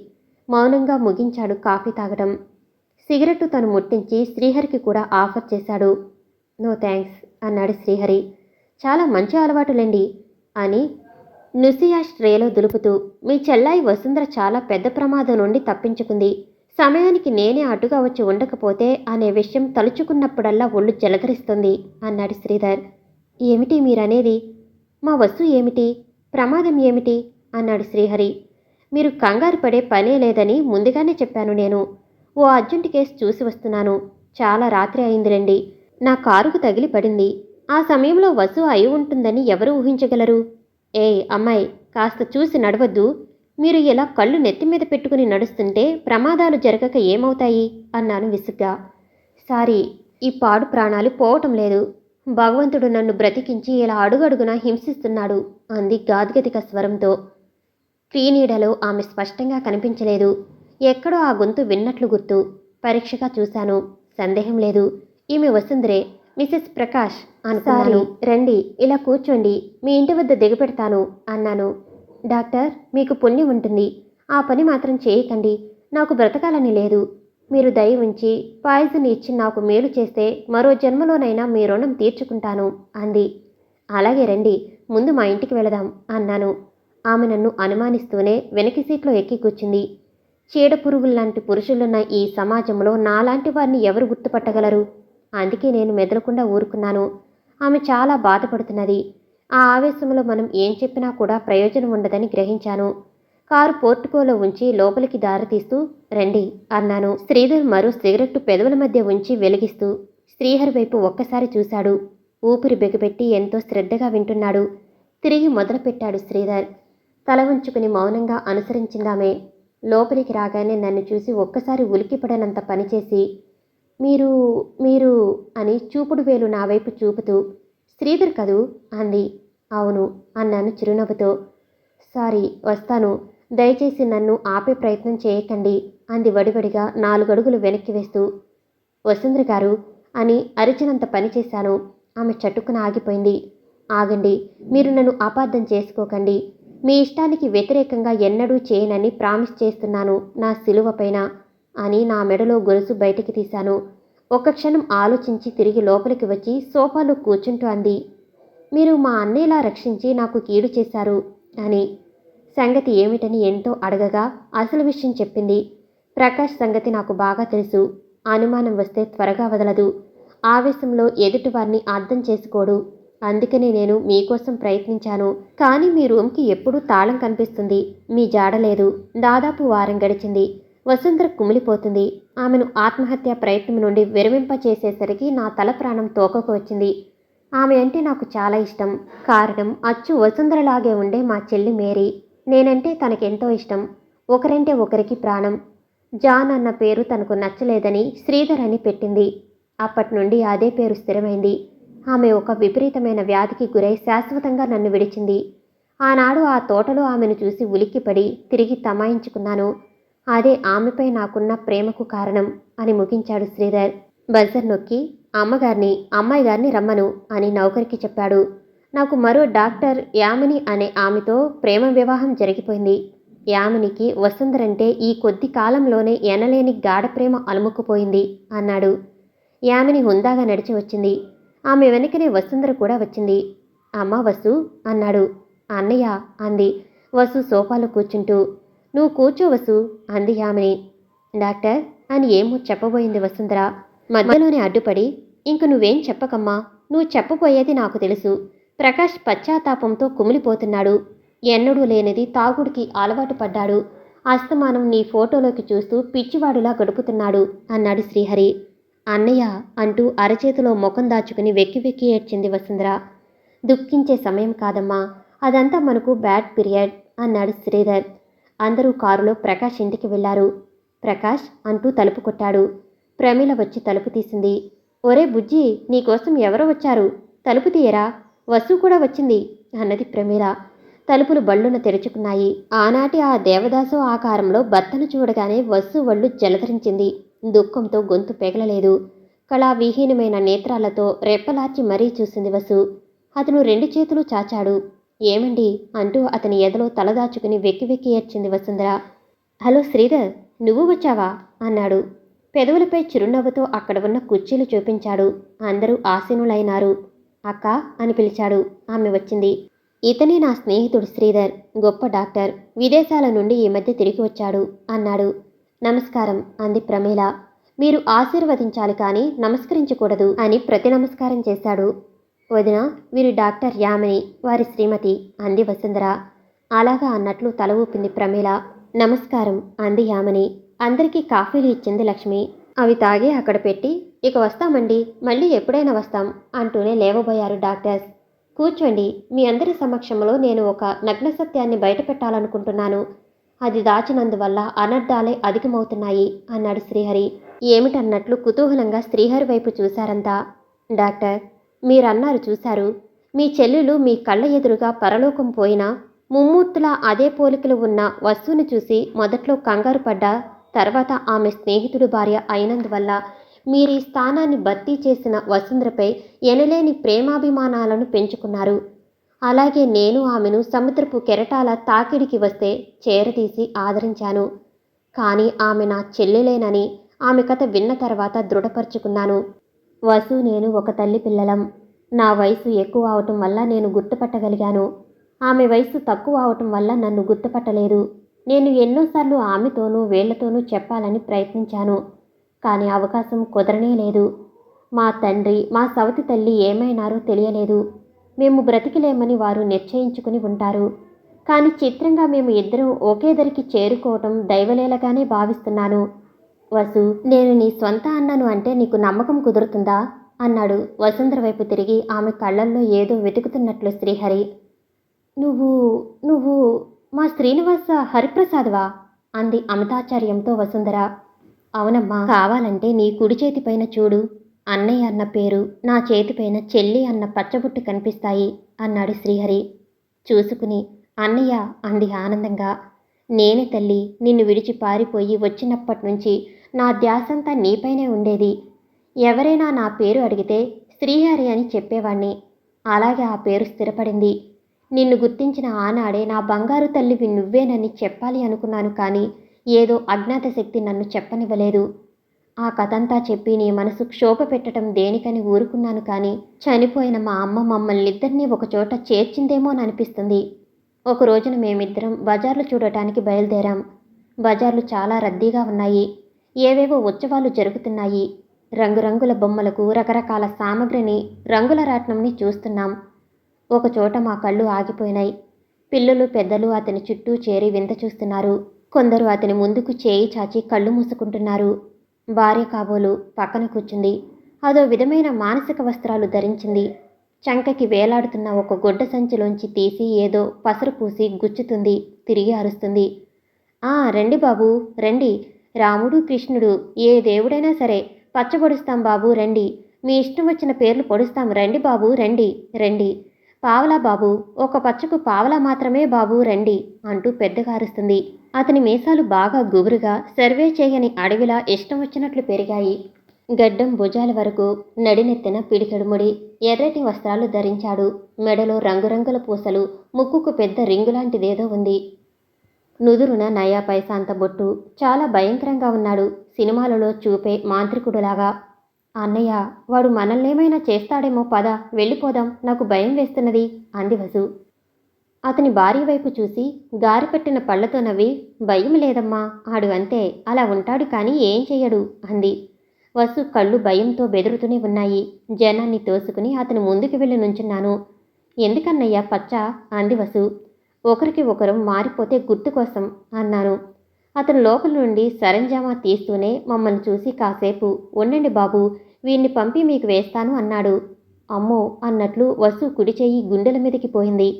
మౌనంగా ముగించాడు కాఫీ తాగడం. సిగరెట్టు తను ముట్టించి శ్రీహరికి కూడా ఆఫర్ చేశాడు. నో థ్యాంక్స్ అన్నాడు శ్రీహరి. చాలా మంచి అలవాటులేండి అని నుసియాష్ ట్రేలో దులుపుతూ, మీ చెల్లాయి వసుంధర చాలా పెద్ద ప్రమాదం నుండి తప్పించుకుంది. సమయానికి నేనే అడ్డుగా వచ్చి ఉండకపోతే అనే విషయం తలుచుకున్నప్పుడల్లా ఒళ్ళు జలధరిస్తుంది అన్నాడు శ్రీధర్. ఏమిటి మీరనేది? మా వసు ఏమిటి, ప్రమాదం ఏమిటి అన్నాడు శ్రీహరి. మీరు కంగారు పడే పనే లేదని ముందుగానే చెప్పాను నేను. ఓ అర్జెంట్ కేసు చూసి వస్తున్నాను. చాలా రాత్రి అయిందిరండి. నా కారుకు తగిలి పడింది. ఆ సమయంలో వసు అయి ఉంటుందని ఎవరు ఊహించగలరు? ఏయ్ అమ్మాయి, కాస్త చూసి నడవద్దు. మీరు ఇలా కళ్ళు నెత్తిమీద పెట్టుకుని నడుస్తుంటే ప్రమాదాలు జరగక ఏమవుతాయి అన్నాను విసుగ్గా. సారీ, ఈ పాడు ప్రాణాలు పోవటం లేదు. భగవంతుడు నన్ను బ్రతికించి ఇలా అడుగడుగునా హింసిస్తున్నాడు అంది గాద్గదిక స్వరంతో. క్రీనీడలో ఆమె స్పష్టంగా కనిపించలేదు. ఎక్కడో ఆ గొంతు విన్నట్లు గుర్తు. పరీక్షగా చూశాను. సందేహం లేదు, ఈమె వసుంధరే, మిసెస్ ప్రకాష్ అనుకున్నాను. రండి, ఇలా కూర్చోండి, మీ ఇంటి వద్ద దిగపెడతాను అన్నాను. డాక్టర్, మీకు పుణ్యం ఉంటుంది. ఆ పని మాత్రం చేయకండి. నాకు బ్రతకాలని లేదు. మీరు దయ ఉంచి పాయిజన్ ఇచ్చి నాకు మేలు చేస్తే మరో జన్మలోనైనా మీ రుణం తీర్చుకుంటాను అంది. అలాగే రండి, ముందు మా ఇంటికి వెళదాం అన్నాను. ఆమె నన్ను అనుమానిస్తూనే వెనక సీట్లో ఎక్కి కూర్చుంది. చీడ పురుగుల్లాంటి పురుషులున్న ఈ సమాజంలో నాలాంటి వారిని ఎవరు గుర్తుపట్టగలరు? అందుకే నేను మెదలకుండా ఊరుకున్నాను. ఆమె చాలా బాధపడుతున్నది. ఆ ఆవేశంలో మనం ఏం చెప్పినా కూడా ప్రయోజనం ఉండదని గ్రహించాను. కారు పోర్టుకోలో ఉంచి లోపలికి దారితీస్తూ రండి అన్నాను. శ్రీధర్ మరో సిగరెట్టు పెదవుల మధ్య ఉంచి వెలిగిస్తూ శ్రీహరి వైపు ఒక్కసారి చూశాడు. ఊపిరి బిగపెట్టి ఎంతో శ్రద్ధగా వింటున్నాడు. తిరిగి మొదలుపెట్టాడు శ్రీధర్. తల ఉంచుకుని మౌనంగా అనుసరించిందామే. లోపలికి రాగానే నన్ను చూసి ఒక్కసారి ఉలిక్కిపడనంత పనిచేసి మీరు మీరు అని చూపుడు వేలు నా వైపు చూపుతూ శ్రీధర్ కదూ అంది. అవును అన్నాను చిరునవ్వుతో. సారీ, వస్తాను. దయచేసి నన్ను ఆపే ప్రయత్నం చేయకండి అంది వడివడిగా 4 అడుగులు వెనక్కి వేస్తూ. వసుంధర గారు అని అరిచినంత పనిచేశాను. ఆమె చటుక్కున ఆగిపోయింది. ఆగండి, మీరు నన్ను అపార్థం చేసుకోకండి. మీ ఇష్టానికి వ్యతిరేకంగా ఎన్నడూ చేయనని ప్రామిస్ చేస్తున్నాను నా శిలువ పైన అని నా మెడలో గొలుసు బయటికి తీశాను. ఒక్క క్షణం ఆలోచించి తిరిగి లోపలికి వచ్చి సోఫాలో కూర్చుంటూ అంది, మీరు మా అన్నయ్యలా రక్షించి నాకు కీడు చేశారు అని. సంగతి ఏమిటని ఎంతో అడగగా అసలు విషయం చెప్పింది. ప్రకాష్ సంగతి నాకు బాగా తెలుసు. అనుమానం వస్తే త్వరగా వదలదు. ఆవేశంలో ఎదుటివారిని అర్థం చేసుకోడు. అందుకని నేను మీకోసం ప్రయత్నించాను. కానీ మీ రూమ్కి ఎప్పుడూ తాళం కనిపిస్తుంది. మీ జాడలేదు. దాదాపు వారం గడిచింది. వసుంధర కుమిలిపోతుంది. ఆమెను ఆత్మహత్య ప్రయత్నం నుండి విరమింప చేసేసరికి నా తల ప్రాణం తోకకు వచ్చింది. ఆమె అంటే నాకు చాలా ఇష్టం. కారణం అచ్చు వసుంధరలాగే ఉండే మా చెల్లి మేరీ. నేనంటే తనకెంతో ఇష్టం. ఒకరంటే ఒకరికి ప్రాణం. జాన్ అన్న పేరు తనకు నచ్చలేదని శ్రీధర్ అని పెట్టింది. అప్పటి నుండి అదే పేరు స్థిరమైంది. ఆమె ఒక విపరీతమైన వ్యాధికి గురై శాశ్వతంగా నన్ను విడిచింది. ఆనాడు ఆ తోటలో ఆమెను చూసి ఉలిక్కిపడి తిరిగి తమాయించుకున్నాను. అదే ఆమెపై నాకున్న ప్రేమకు కారణం అని ముగించాడు శ్రీధర్. బజర్ నొక్కి అమ్మాయి గారిని రమ్మను అని నౌకరికి చెప్పాడు. నాకు మరో డాక్టర్ యామిని అనే ఆమెతో ప్రేమ వివాహం జరిగిపోయింది. యామినికి వసుంధరంటే ఈ కొద్ది కాలంలోనే ఎనలేని గాఢ ప్రేమ అలుముకుపోయింది అన్నాడు. యామిని హుందాగా నడిచి వచ్చింది. ఆమె వెనకనే వసుంధర కూడా వచ్చింది. అమ్మా వసు అన్నాడు. అన్నయ్య అంది వసు సోఫాలో కూర్చుంటూ. నువ్వు కూర్చో వసు అంది యామిని. డాక్టర్ అని ఏమో చెప్పబోయింది వసుంధర. మధ్యలోనే అడ్డుపడి, ఇంక నువ్వేం చెప్పకమ్మా. నువ్వు చెప్పబోయేది నాకు తెలుసు. ప్రకాష్ పశ్చాత్తాపంతో కుమిలిపోతున్నాడు. ఎన్నడూ లేనిది తాగుడికి అలవాటు పడ్డాడు. అస్తమానం నీ ఫోటోలోకి చూస్తూ పిచ్చివాడులా గడుపుతున్నాడు అన్నాడు శ్రీహరి. అన్నయ్య అంటూ అరచేతిలో ముఖం దాచుకుని వెక్కి వెక్కి ఏడ్చింది వసుంధర. దుఃఖించే సమయం కాదమ్మా, అదంతా మనకు బ్యాడ్ పీరియడ్ అన్నాడు శ్రీధర్. అందరూ కారులో ప్రకాష్ ఇంటికి వెళ్లారు. ప్రకాష్ అంటూ తలుపు కొట్టాడు. ప్రమీల వచ్చి తలుపు తీసింది. ఒరే బుజ్జి, నీకోసం ఎవరో వచ్చారు, తలుపు తీయరా, వసు కూడా వచ్చింది అన్నది ప్రమీల. తలుపులు బళ్ళున తెరుచుకున్నాయి. ఆనాటి ఆ దేవదాసు ఆకారంలో భర్తను చూడగానే వసు వళ్ళు జలధరించింది. దుఃఖంతో గొంతు పెగలలేదు. కళావిహీనమైన నేత్రాలతో రెప్పలార్చి మరీ చూసింది వసు. అతను 2 చేతులు చాచాడు. ఏమండి అంటూ అతని ఎదలో తలదాచుకుని వెక్కి వెక్కి ఏడ్చింది వసుంధర. హలో శ్రీధర్, నువ్వు వచ్చావా అన్నాడు. పెదవులపై చిరునవ్వుతో అక్కడ ఉన్న కుర్చీలు చూపించాడు. అందరూ ఆసీనులైనారు. అక్క అని పిలిచాడు. ఆమె వచ్చింది. ఇతనే నా స్నేహితుడు శ్రీధర్, గొప్ప డాక్టర్. విదేశాల నుండి ఈ మధ్య తిరిగి వచ్చాడు అన్నాడు. నమస్కారం అంది ప్రమీల. మీరు ఆశీర్వదించాలి కానీ నమస్కరించకూడదు అని ప్రతి నమస్కారం చేశాడు. వదిన, వీరు డాక్టర్ యామిని, వారి శ్రీమతి అంది వసుంధర. అలాగా అన్నట్లు తల ఊపింది ప్రమీల. నమస్కారం అంది యామిని. అందరికీ కాఫీలు ఇచ్చింది లక్ష్మి. అవి తాగి అక్కడ పెట్టి, ఇక వస్తామండి, మళ్ళీ ఎప్పుడైనా వస్తాం అంటూనే లేవబోయారు డాక్టర్స్. కూర్చోండి, మీ అందరి సమక్షంలో నేను ఒక నగ్న సత్యాన్ని బయటపెట్టాలనుకుంటున్నాను. అది దాచినందువల్ల అనర్థాలే అధికమవుతున్నాయి అన్నాడు శ్రీహరి. ఏమిటన్నట్లు కుతూహలంగా శ్రీహరి వైపు చూశారంతా. డాక్టర్, మీరన్నారు చూశారు, మీ చెల్లెలు మీ కళ్ళ ఎదురుగా పరలోకం పోయినా ముమ్మూర్తులా అదే పోలికలు ఉన్న వస్తువుని చూసి మొదట్లో కంగారు పడ్డా, తర్వాత ఆమె స్నేహితుడు భార్య అయినందువల్ల మీరీ స్థానాన్ని భర్తీ చేసిన వసుంధరపై ఎనలేని ప్రేమాభిమానాలను పెంచుకున్నారు. అలాగే నేను ఆమెను సముద్రపు కెరటాల తాకిడికి వస్తే చేరదీసి ఆదరించాను. కానీ ఆమె నా చెల్లెలేనని ఆమె కథ విన్న తర్వాత దృఢపరుచుకున్నాను. వసు నేను ఒక తల్లి పిల్లలం. నా వయసు ఎక్కువ అవటం వల్ల నేను గుర్తుపట్టగలిగాను. ఆమె వయసు తక్కువ అవటం వల్ల నన్ను గుర్తుపట్టలేదు. నేను ఎన్నోసార్లు ఆమెతోనూ వీళ్లతోనూ చెప్పాలని ప్రయత్నించాను. కానీ అవకాశం కుదరనే లేదు. మా తండ్రి, మా సవతి తల్లి ఏమైనారో తెలియలేదు. మేము బ్రతికిలేమని వారు నిశ్చయించుకుని ఉంటారు. కానీ చిత్రంగా మేము ఇద్దరం ఒకే దరికి చేరుకోవటం దైవలీలగానే భావిస్తున్నాను. వసు, నేను నీ సొంత అన్నను అంటే నీకు నమ్మకం కుదురుతుందా అన్నాడు వసుంధర వైపు తిరిగి ఆమె కళ్ళల్లో ఏదో వెతుకుతున్నట్లు శ్రీహరి. నువ్వు నువ్వు మా శ్రీనివాస హరిప్రసాద్వా అంది అమితాచార్యంతో వసుంధర. అవునమ్మా, కావాలంటే నీ కుడి చేతిపైన చూడు, అన్నయ్య అన్న పేరు, నా చేతిపైన చెల్లి అన్న పచ్చబుట్టు కనిపిస్తాయి అన్నాడు శ్రీహరి. చూసుకుని అన్నయ్య అంది ఆనందంగా. నేనే తల్లి, నిన్ను విడిచి పారిపోయి వచ్చినప్పటి నుంచి నా ధ్యాసంతా నీపైనే ఉండేది. ఎవరైనా నా పేరు అడిగితే శ్రీహరి అని చెప్పేవాణ్ణి. అలాగే ఆ పేరు స్థిరపడింది. నిన్ను గుర్తించిన ఆనాడే నా బంగారు తల్లివి నువ్వేనని చెప్పాలి అనుకున్నాను, కానీ ఏదో అజ్ఞాత శక్తి నన్ను చెప్పనివ్వలేదు. ఆ కథంతా చెప్పి నీ మనసు క్షోభ పెట్టడం దేనికని ఊరుకున్నాను, కానీ చనిపోయిన మా అమ్మ మమ్మల్నిద్దరినీ ఒకచోట చేర్చిందేమోననిపిస్తుంది. ఒక రోజున మేమిద్దరం బజార్లు చూడటానికి బయలుదేరాం. బజార్లు చాలా రద్దీగా ఉన్నాయి. ఏవేవో ఉత్సవాలు జరుగుతున్నాయి. రంగురంగుల బొమ్మలకు రకరకాల సామగ్రిని, రంగుల రాట్నంని చూస్తున్నాం. ఒకచోట మా కళ్ళు ఆగిపోయినాయి. పిల్లలు పెద్దలు అతని చుట్టూ చేరి వింత చూస్తున్నారు. కొందరు అతని ముందుకు చేయి చాచి కళ్ళు మూసుకుంటున్నారు. భార్య కాబోలు పక్కన కూర్చుంది. అదో విధమైన మానసిక వస్త్రాలు ధరించింది. చంకకి వేలాడుతున్న ఒక గుడ్డ సంచిలోంచి తీసి ఏదో పసరు పూసి గుచ్చుతుంది. తిరిగి అరుస్తుంది. రండి బాబూ, రండి. రాముడు కృష్ణుడు ఏ దేవుడైనా సరే పచ్చబొడుస్తాం బాబూ, రండి. మీ ఇష్టం వచ్చిన పేర్లు పొడుస్తాం, రండి బాబూ, రండి రండి. పావలా బాబూ, ఒక పచ్చకు పావలా మాత్రమే బాబూ, రండి అంటూ పెద్దగా అరుస్తుంది. అతని మీసాలు బాగా గుబురుగా సర్వే చేయని అడవిలా ఇష్టం వచ్చినట్లు పెరిగాయి. గడ్డం భుజాల వరకు, నడినెత్తిన పిడికెడు ముడి, ఎర్రటి వస్త్రాలు ధరించాడు. మెడలో రంగురంగుల పూసలు, ముక్కుకు పెద్ద రింగులాంటిదేదో ఉంది. నుదురున నయా పైసా అంత బొట్టు. చాలా భయంకరంగా ఉన్నాడు. సినిమాలలో చూపే మాంత్రికుడులాగా. అన్నయ్య, వాడు మనల్నేమైనా చేస్తాడేమో, పద వెళ్ళిపోదాం, నాకు భయం వేస్తున్నది అంది వసు. అతని భార్య వైపు చూసి గారిపెట్టిన పళ్లతో నవ్వి, భయం లేదమ్మా, ఆడు అంతే, అలా ఉంటాడు కానీ ఏం చెయ్యడు అంది. వసు కళ్ళు భయంతో బెదురుతూనే ఉన్నాయి. జనాన్ని తోసుకుని అతని ముందుకు వెళ్ళి నుంచున్నాను. ఎందుకన్నయ్యా పచ్చ అంది వసు. ఒకరికి ఒకరు మారిపోతే గుర్తు కోసం అన్నాను. అతను లోపల నుండి సరంజామా తీస్తూనే మమ్మల్ని చూసి, కాసేపు ఉండండి బాబు, వీణ్ణి పంపి మీకు వేస్తాను అన్నాడు. అమ్మో అన్నట్లు వసు కుడి చెయ్యి గుండెల మీదకి పోయింది.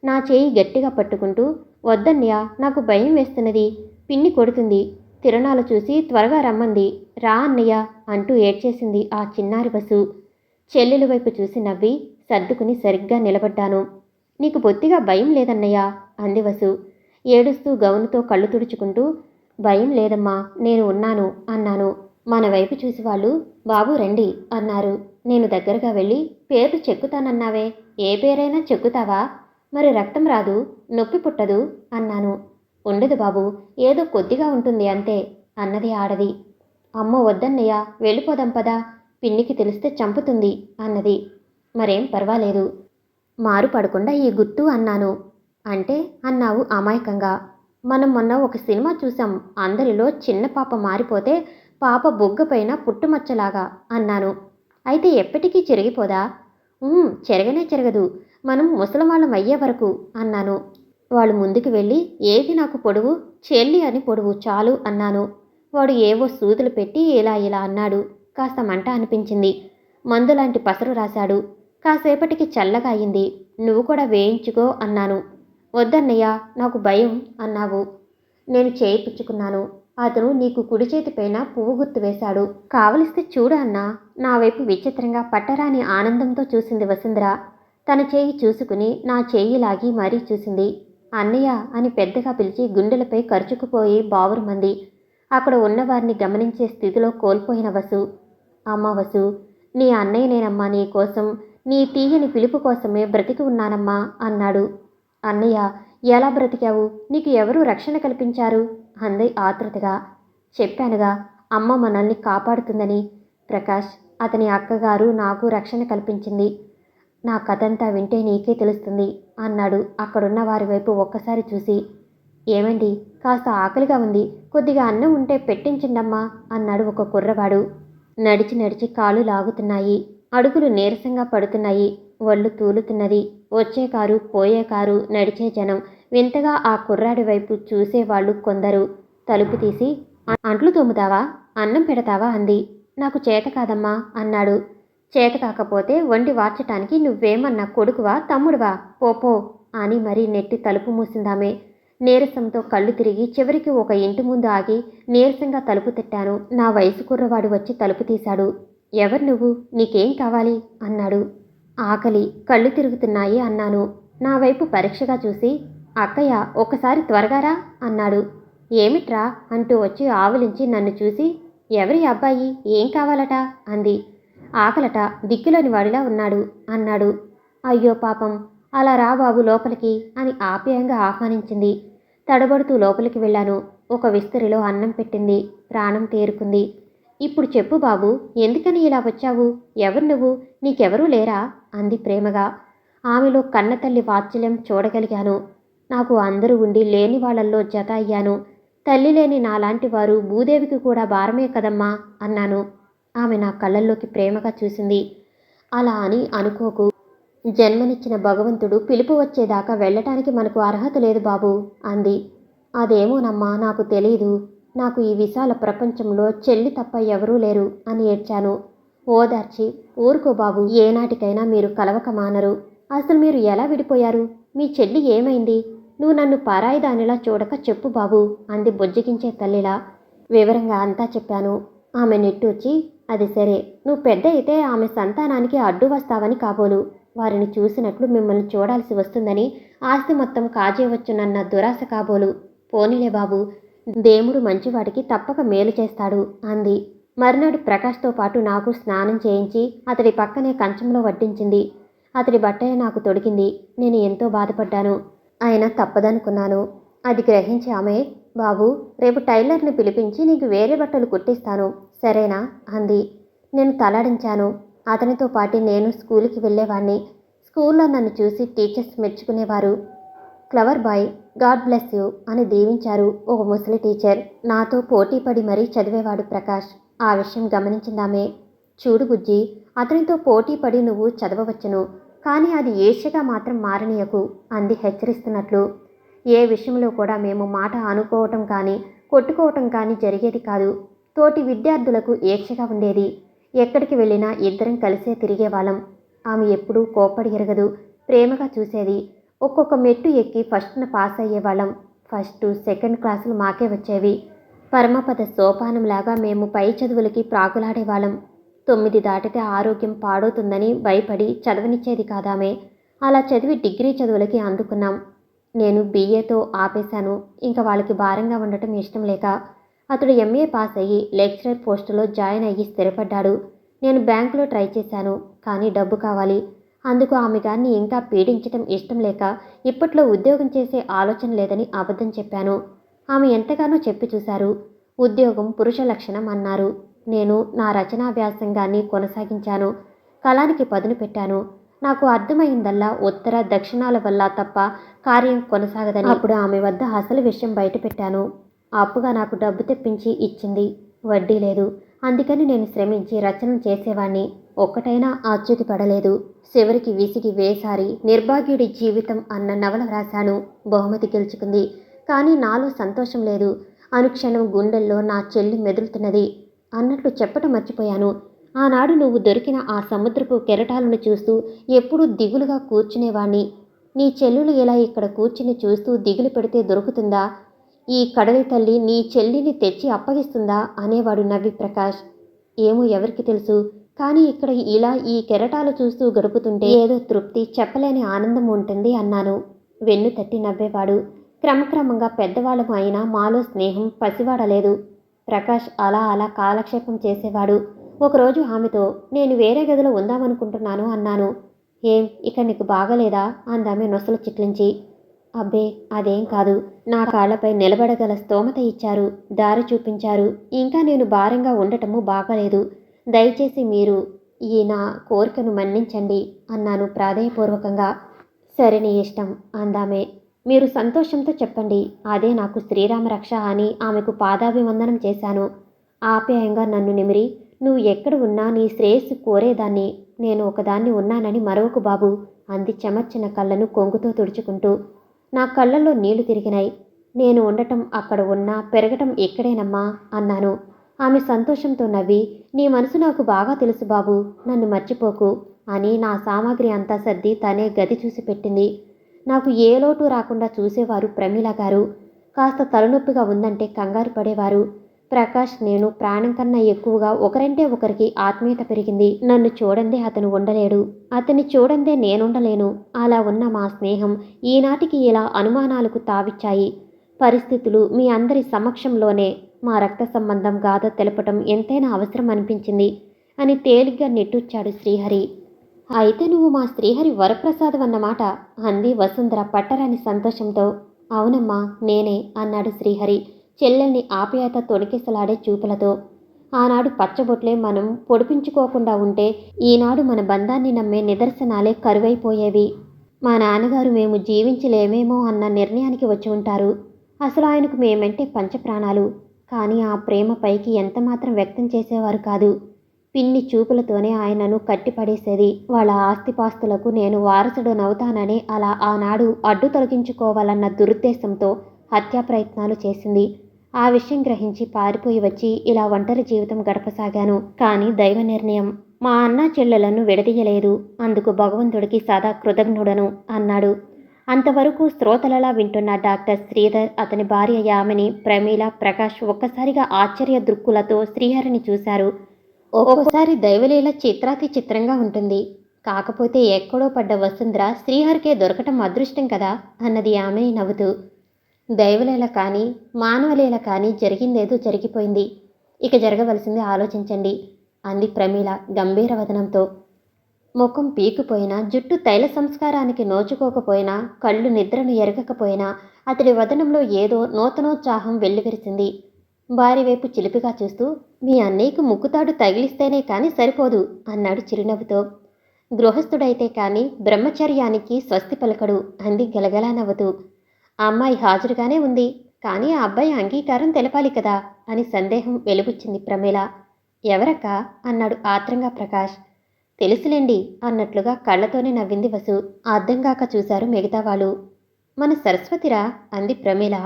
నా చేయి గట్టిగా పట్టుకుంటూ, వద్దన్నయ్య, నాకు భయం వేస్తున్నది, పిన్ని కొడుతుంది, తిరణాలు చూసి త్వరగా రమ్మంది, రా అన్నయ్య అంటూ ఏడ్చేసింది ఆ చిన్నారి వసు. చెల్లెలు వైపు చూసి నవ్వి సర్దుకుని సరిగ్గా నిలబడ్డాను. నీకు బొత్తిగా భయం లేదన్నయ్య అంది వసు. ఏడుస్తూ గౌనుతో కళ్ళు తుడుచుకుంటూ, భయం లేదమ్మా, నేను ఉన్నాను అన్నాను. మన వైపు చూసి వాళ్ళు, బాబు రండి అన్నారు. నేను దగ్గరగా వెళ్ళి, పేర్లు చెక్కుతానన్నావే, ఏ పేరైనా చెక్కుతావా? మరి రక్తం రాదు, నొప్పి పుట్టదు అన్నాను. ఉండదు బాబు, ఏదో కొద్దిగా ఉంటుంది అంతే అన్నది ఆడది. అమ్మో వద్దన్నయ్య, వెళ్ళిపోదాం పదా, పిన్నికి తెలిస్తే చంపుతుంది అన్నది. మరేం పర్వాలేదు, మారు పడకుండా ఈ గుర్తు అన్నాను. అంటే అన్నావు అమాయకంగా. మనం మొన్న ఒక సినిమా చూసాం, అందరిలో చిన్న పాప మారిపోతే పాప బొగ్గపైన పుట్టుమచ్చలాగా అన్నాను. అయితే ఎప్పటికీ చెరిగిపోదా? చెరగనే చెరగదు, మనం ముసలమాళ్ళం అయ్యే వరకు అన్నాను. వాళ్ళు ముందుకు వెళ్ళి, ఏది నాకు పొడువు, చెల్లి అని పొడువు చాలు అన్నాను. వాడు ఏవో సూదులు పెట్టి ఇలా ఇలా అన్నాడు. కాస్త మంట అనిపించింది. మందులాంటి పసరు రాశాడు. కాసేపటికి చల్లగా అయింది. నువ్వు కూడా వేయించుకో అన్నాను. వద్దన్నయ్య, నాకు భయం అన్నావు. నేను చేయి పుచ్చుకున్నాను. అతను నీకు కుడి చేతిపైన పువ్వు గుర్తు వేశాడు, కావలిస్తే చూడు అన్నా. నా వైపు విచిత్రంగా పట్టరాని ఆనందంతో చూసింది వసుంధర. తన చేయి చూసుకుని నా చేయి లాగి మరీ చూసింది. అన్నయ్య అని పెద్దగా పిలిచి గుండెలపై ఖర్చుకుపోయి బావురుమంది. అక్కడ ఉన్నవారిని గమనించే స్థితిలో కోల్పోయిన వసు, అమ్మ వసు, నీ అన్నయ్యనేనమ్మా, నీ కోసం, నీ తీయని పిలుపు కోసమే బ్రతికి ఉన్నానమ్మా అన్నాడు. అన్నయ్య, ఎలా బ్రతికావు? నీకు ఎవరు రక్షణ కల్పించారు అంది ఆతృతగా. చెప్పానుగా, అమ్మ మనల్ని కాపాడుతుందని. ప్రకాష్, అతని అక్కగారు నాకు రక్షణ కల్పించింది. నా కథంతా వింటే నీకే తెలుస్తుంది అన్నాడు అక్కడున్న వారి వైపు ఒక్కసారి చూసి. ఏమండి, కాస్త ఆకలిగా ఉంది, కొద్దిగా అన్నం ఉంటే పెట్టించండమ్మా అన్నాడు ఒక కుర్రవాడు. నడిచి నడిచి కాళ్ళు లాగుతున్నాయి. అడుగులు నీరసంగా పడుతున్నాయి. ఒళ్ళు తూలుతున్నది. వచ్చే కారు, పోయే కారు, నడిచే జనం. వింతగా ఆ కుర్రాడి వైపు చూసేవాళ్ళు కొందరు. తలుపు తీసి, అంట్లు తోముతావా, అన్నం పెడతావా అంది. నాకు చేత కాదమ్మా అన్నాడు. చేత కాకపోతే వండి వార్చటానికి నువ్వేమన్నా కొడుకువా, తమ్ముడువా, పోపో అని మరీ నెట్టి తలుపు మూసిందామే. నీరసంతో కళ్ళు తిరిగి చివరికి ఒక ఇంటి ముందు ఆగి నీరసంగా తలుపు తట్టాను. నా వయసు కుర్రవాడు వచ్చి తలుపు తీశాడు. ఎవరు నువ్వు, నీకేం కావాలి అన్నాడు. ఆకలి, కళ్ళు తిరుగుతున్నాయి అన్నాను. నా వైపు పరీక్షగా చూసి, అక్కయ్య ఒకసారి త్వరగారా అన్నాడు. ఏమిట్రా అంటూ వచ్చి ఆవులించి నన్ను చూసి, ఎవరి అబ్బాయి, ఏం కావాలట అంది. ఆకలట, దిక్కులోని వాడిలా ఉన్నాడు అన్నాడు. అయ్యో పాపం, అలా రా బాబు లోపలికి అని ఆప్యాయంగా ఆహ్వానించింది. తడబడుతూ లోపలికి వెళ్ళాను. ఒక విస్తరిలో అన్నం పెట్టింది. ప్రాణం తేరుకుంది. ఇప్పుడు చెప్పు బాబు, ఎందుకని ఇలా వచ్చావు? ఎవరు నువ్వు? నీకెవరూ లేరా? అంది ప్రేమగా. ఆమెలో కన్నతల్లి వాత్సల్యం చూడగలిగాను. నాకు అందరూ ఉండి లేని వాళ్ళల్లో జత అయ్యాను. తల్లి లేని నాలాంటి వారు భూదేవికి కూడా భారమే కదమ్మా అన్నాను. ఆమె నా కళ్ళల్లోకి ప్రేమగా చూసింది. అలా అని అనుకోకు. జన్మనిచ్చిన భగవంతుడు పిలుపు వచ్చేదాకా వెళ్ళటానికి మనకు అర్హత లేదు బాబు అంది. అదేమోనమ్మా, నాకు తెలీదు. నాకు ఈ విశాల ప్రపంచంలో చెల్లి తప్ప ఎవరూ లేరు అని ఏడ్చాను. ఓదార్చి, ఊరుకో బాబు, ఏనాటికైనా మీరు కలవక మానరు. అసలు మీరు ఎలా విడిపోయారు? మీ చెల్లి ఏమైంది? నువ్వు నన్ను పరాయిదానిలా చూడక చెప్పు బాబు అంది బొజ్జగించే తల్లిలా. వివరంగా అంతా చెప్పాను. ఆమె నెట్టూర్చి, అది సరే, నువ్వు పెద్ద అయితే ఆమె సంతానానికి అడ్డు వస్తావని కాబోలు. వారిని చూసినట్లు మిమ్మల్ని చూడాల్సి వస్తుందని, ఆస్తి మొత్తం కాజేయవచ్చునన్న దురాశ కాబోలు. పోనీలే బాబు, దేవుడు మంచివాడికి తప్పక మేలు చేస్తాడు అంది. మర్నాడు ప్రకాష్తో పాటు నాకు స్నానం చేయించి అతడి పక్కనే కంచంలో వడ్డించింది. అతడి బట్టలే నాకు తొడిగింది. నేను ఎంతో బాధపడ్డాను. అయినా తప్పదనుకున్నాను. అది గ్రహించి ఆమె, బాబు, రేపు టైలర్ని పిలిపించి నీకు వేరే బట్టలు కుట్టిస్తాను, సరేనా అంది. నేను తలాడించాను. అతనితో పాటు నేను స్కూల్కి వెళ్ళేవాణ్ణి. స్కూల్లో నన్ను చూసి టీచర్స్ మెచ్చుకునేవారు. Clever boy, God bless you అని దీవించారు ఒక ముసలి టీచర్. నాతో పోటీపడి మరీ చదివేవాడు ప్రకాష్. ఆ విషయం గమనించిందామే. చూడు బుజ్జి, అతనితో పోటీపడి నువ్వు చదవవచ్చును, కానీ అది ఈర్ష్యగా మాత్రం మారనీయకు అంది హెచ్చరిస్తున్నట్లు. ఏ విషయంలో కూడా మేము మాట అనుకోవటం కానీ కొట్టుకోవటం కానీ జరిగేది కాదు. తోటి విద్యార్థులకు ఈర్ష్యగా ఉండేది. ఎక్కడికి వెళ్ళినా ఇద్దరం కలిసే తిరిగేవాళ్ళం. ఆమె ఎప్పుడూ కోప్పడి ఎరగదు. ప్రేమగా చూసేది. ఒక్కొక్క మెట్టు ఎక్కి ఫస్ట్న పాస్ అయ్యేవాళ్ళం. ఫస్ట్, సెకండ్ క్లాసులు మాకే వచ్చేవి. పరమపద సోపానంలాగా మేము పై చదువులకి ప్రాకులాడేవాళ్ళం. 9 దాటితే ఆరోగ్యం పాడవుతుందని భయపడి చదవనిచ్చేది కాదామే. అలా చదివి డిగ్రీ చదువులకి అందుకున్నాం. నేను BAతో ఆపేశాను. ఇంకా వాళ్ళకి భారంగా ఉండటం ఇష్టం లేక. అతడు MA పాస్ అయ్యి లెక్చరర్ పోస్టులో జాయిన్ అయ్యి స్థిరపడ్డాడు. నేను బ్యాంకులో ట్రై చేశాను, కానీ డబ్బు కావాలి. అందుకు ఆమె గారిని ఇంకా పీడించటం ఇష్టం లేక ఇప్పట్లో ఉద్యోగం చేసే ఆలోచన లేదని అబద్ధం చెప్పాను. ఆమె ఎంతగానో చెప్పి చూశారు. ఉద్యోగం పురుష లక్షణం అన్నారు. నేను నా రచనా వ్యాసంగాన్ని కొనసాగించాను. కళానికి పదును పెట్టాను. నాకు అర్థమైందల్లా ఉత్తర దక్షిణాల వల్ల తప్ప కార్యం కొనసాగదని. అప్పుడు ఆమె వద్ద అసలు విషయం బయట పెట్టాను. అప్పుగా నాకు డబ్బు తెప్పించి ఇచ్చింది. వడ్డీ లేదు. అందుకని నేను శ్రమించి రచనలు చేసేవాణ్ణి. ఒక్కటైనా ఆచ్యుతి పడలేదు. చివరికి విసిగి వేసారి నిర్భాగ్యుడి జీవితం అన్న నవల రాశాను. బహుమతి గెలుచుకుంది. కానీ నాలో సంతోషం లేదు. అనుక్షణం గుండెల్లో నా చెల్లి మెదులుతున్నది. అన్నట్లు చెప్పటం మర్చిపోయాను. ఆనాడు నువ్వు దొరికిన ఆ సముద్రపు కెరటాలను చూస్తూ ఎప్పుడూ దిగులుగా కూర్చునేవాణ్ణి. నీ చెల్లులు ఇలా ఇక్కడ కూర్చుని చూస్తూ దిగులు పెడితే దొరుకుతుందా? ఈ కడలి తల్లి నీ చెల్లిని తెచ్చి అప్పగిస్తుందా అనేవాడు నవ్వి ప్రకాష్. ఏమో, ఎవరికి తెలుసు. కానీ ఇక్కడ ఇలా ఈ కెరటాలు చూస్తూ గడుపుతుంటే ఏదో తృప్తి, చెప్పలేని ఆనందం ఉంటుంది అన్నాను. వెన్ను తట్టి నవ్వేవాడు. క్రమక్రమంగా పెద్దవాళ్ళము అయినా మాలో స్నేహం పసివాడలేదు. ప్రకాష్ అలా అలా కాలక్షేపం చేసేవాడు. ఒకరోజు ఆమెతో, నేను వేరే గదిలో ఉందామనుకుంటున్నాను అన్నాను. ఏం, ఇక నీకు బాగలేదా అందామె నొసలు చిట్లించి. అబ్బే, అదేం కాదు. నా కాళ్లపై నిలబడగల స్తోమత ఇచ్చారు, దారి చూపించారు. ఇంకా నేను భారంగా ఉండటము బాగలేదు. దయచేసి మీరు ఈ నా కోరికను మన్నించండి అన్నాను ప్రాధేయపూర్వకంగా. సరే, నీ ఇష్టం అందామే. మీరు సంతోషంతో చెప్పండి, అదే నాకు శ్రీరామ రక్ష అని ఆమెకు పాదాభివందనం చేశాను. ఆప్యాయంగా నన్ను నిమిరి, నువ్వు ఎక్కడ ఉన్నా నీ శ్రేయస్సు కోరేదాన్ని. నేను ఒకదాన్ని ఉన్నానని మరొక బాబు అంది చెమర్చిన కళ్ళను కొంగుతో తుడుచుకుంటూ. నా కళ్ళల్లో నీళ్లు తిరిగినాయి. నేను ఉండటం అక్కడ ఉన్నా, పెరగటం ఇక్కడేనమ్మా అన్నాను. ఆమె సంతోషంతో నవ్వి, నీ మనసు నాకు బాగా తెలుసు బాబు, నన్ను మర్చిపోకు అని నా సామాగ్రి అంతా సర్ది తనే గది చూసి పెట్టింది. నాకు ఏ లోటు రాకుండా చూసేవారు ప్రమీల గారు. కాస్త తలనొప్పిగా ఉందంటే కంగారు పడేవారు. ప్రకాష్, నేను ప్రాణం కన్నా ఎక్కువగా ఒకరంటే ఒకరికి ఆత్మీయత పెరిగింది. నన్ను చూడందే అతను ఉండలేడు, అతన్ని చూడందే నేనుండలేను. అలా ఉన్న మా స్నేహం ఈనాటికి ఇలా అనుమానాలకు తావిచ్చాయి. పరిస్థితులు మీ అందరి సమక్షంలోనే మా రక్త సంబంధం గాథ తెలపటం ఎంతైనా అవసరం అనిపించింది అని తేలిగ్గా నిట్టూర్చాడు శ్రీహరి. అయితే నువ్వు మా శ్రీహరి వరప్రసాదం అన్నమాట అంది వసుంధర పట్టరాని సంతోషంతో. అవునమ్మా నేనే అన్నాడు శ్రీహరి చెల్లెల్ని ఆప్యాయత తొణికిసలాడే చూపులతో. ఆనాడు పచ్చబొట్లే మనం పొడిపించుకోకుండా ఉంటే ఈనాడు మన బంధాన్ని నమ్మే నిదర్శనాలే కరువైపోయేవి. మా నాన్నగారు మేము జీవించలేమేమో అన్న నిర్ణయానికి వచ్చి ఉంటారు. అసలు ఆయనకు మేమంటే పంచప్రాణాలు. కానీ ఆ ప్రేమ పైకి ఎంతమాత్రం వ్యక్తం చేసేవారు కాదు. పిన్ని చూపులతోనే ఆయనను కట్టిపడేసేది. వాళ్ళ ఆస్తిపాస్తులకు నేను వారసుడనవుతానని అలా ఆనాడు అడ్డు తొలగించుకోవాలన్న దురుద్దేశంతో హత్యా ప్రయత్నాలు చేసింది. ఆ విషయం గ్రహించి పారిపోయి వచ్చి ఇలా ఒంటరి జీవితం గడపసాగాను. కానీ దైవ నిర్ణయం మా అన్నా చెల్లెలను విడదీయలేదు. అందుకు భగవంతుడికి సదా కృతజ్ఞుడను అన్నాడు. అంతవరకు శ్రోతలలా వింటున్న డాక్టర్ శ్రీధర్, అతని భార్య యామిని, ప్రమీల, ప్రకాష్ ఒక్కసారిగా ఆశ్చర్య దృక్కులతో శ్రీహరిని చూశారు. ఒక్కోసారి దైవలీల చిత్రాతి చిత్రంగా ఉంటుంది. కాకపోతే ఎక్కడో పడ్డ వసుంధర శ్రీహరికే దొరకటం అదృష్టం కదా అన్నది యామిని నవ్వుతూ. దైవలీల కానీ మానవలీల కానీ జరిగిందేదో జరిగిపోయింది. ఇక జరగవలసింది ఆలోచించండి అంది ప్రమీల గంభీరవదనంతో. ముఖం పీకిపోయినా, జుట్టు తైల సంస్కారానికి నోచుకోకపోయినా, కళ్ళు నిద్రను ఎరగకపోయినా అతడి వదనంలో ఏదో నూతనోత్సాహం వెల్లివిరిసింది. భార్య వైపు చిలిపిగా చూస్తూ, మీ అన్నయ్యకు ముక్కుతాడు తగిలిస్తేనే కానీ సరిపోదు అన్నాడు చిరునవ్వుతో. గృహస్థుడైతే కానీ బ్రహ్మచర్యానికి స్వస్తి పలకడు అంది గలగలా నవ్వుతూ. ఆ అమ్మాయి హాజరుగానే ఉంది, కానీ ఆ అబ్బాయి అంగీకారం తెలపాలి కదా అని సందేహం వెలుబుచ్చింది ప్రమీల. ఎవరక్కా అన్నాడు ఆత్రంగా ప్రకాష్. తెలుసులేండి అన్నట్లుగా కళ్ళతోనే నవ్వింది వసు. అర్థంగాక చూశారు మిగతా వాళ్ళు. మన సరస్వతిరా అంది ప్రమీల.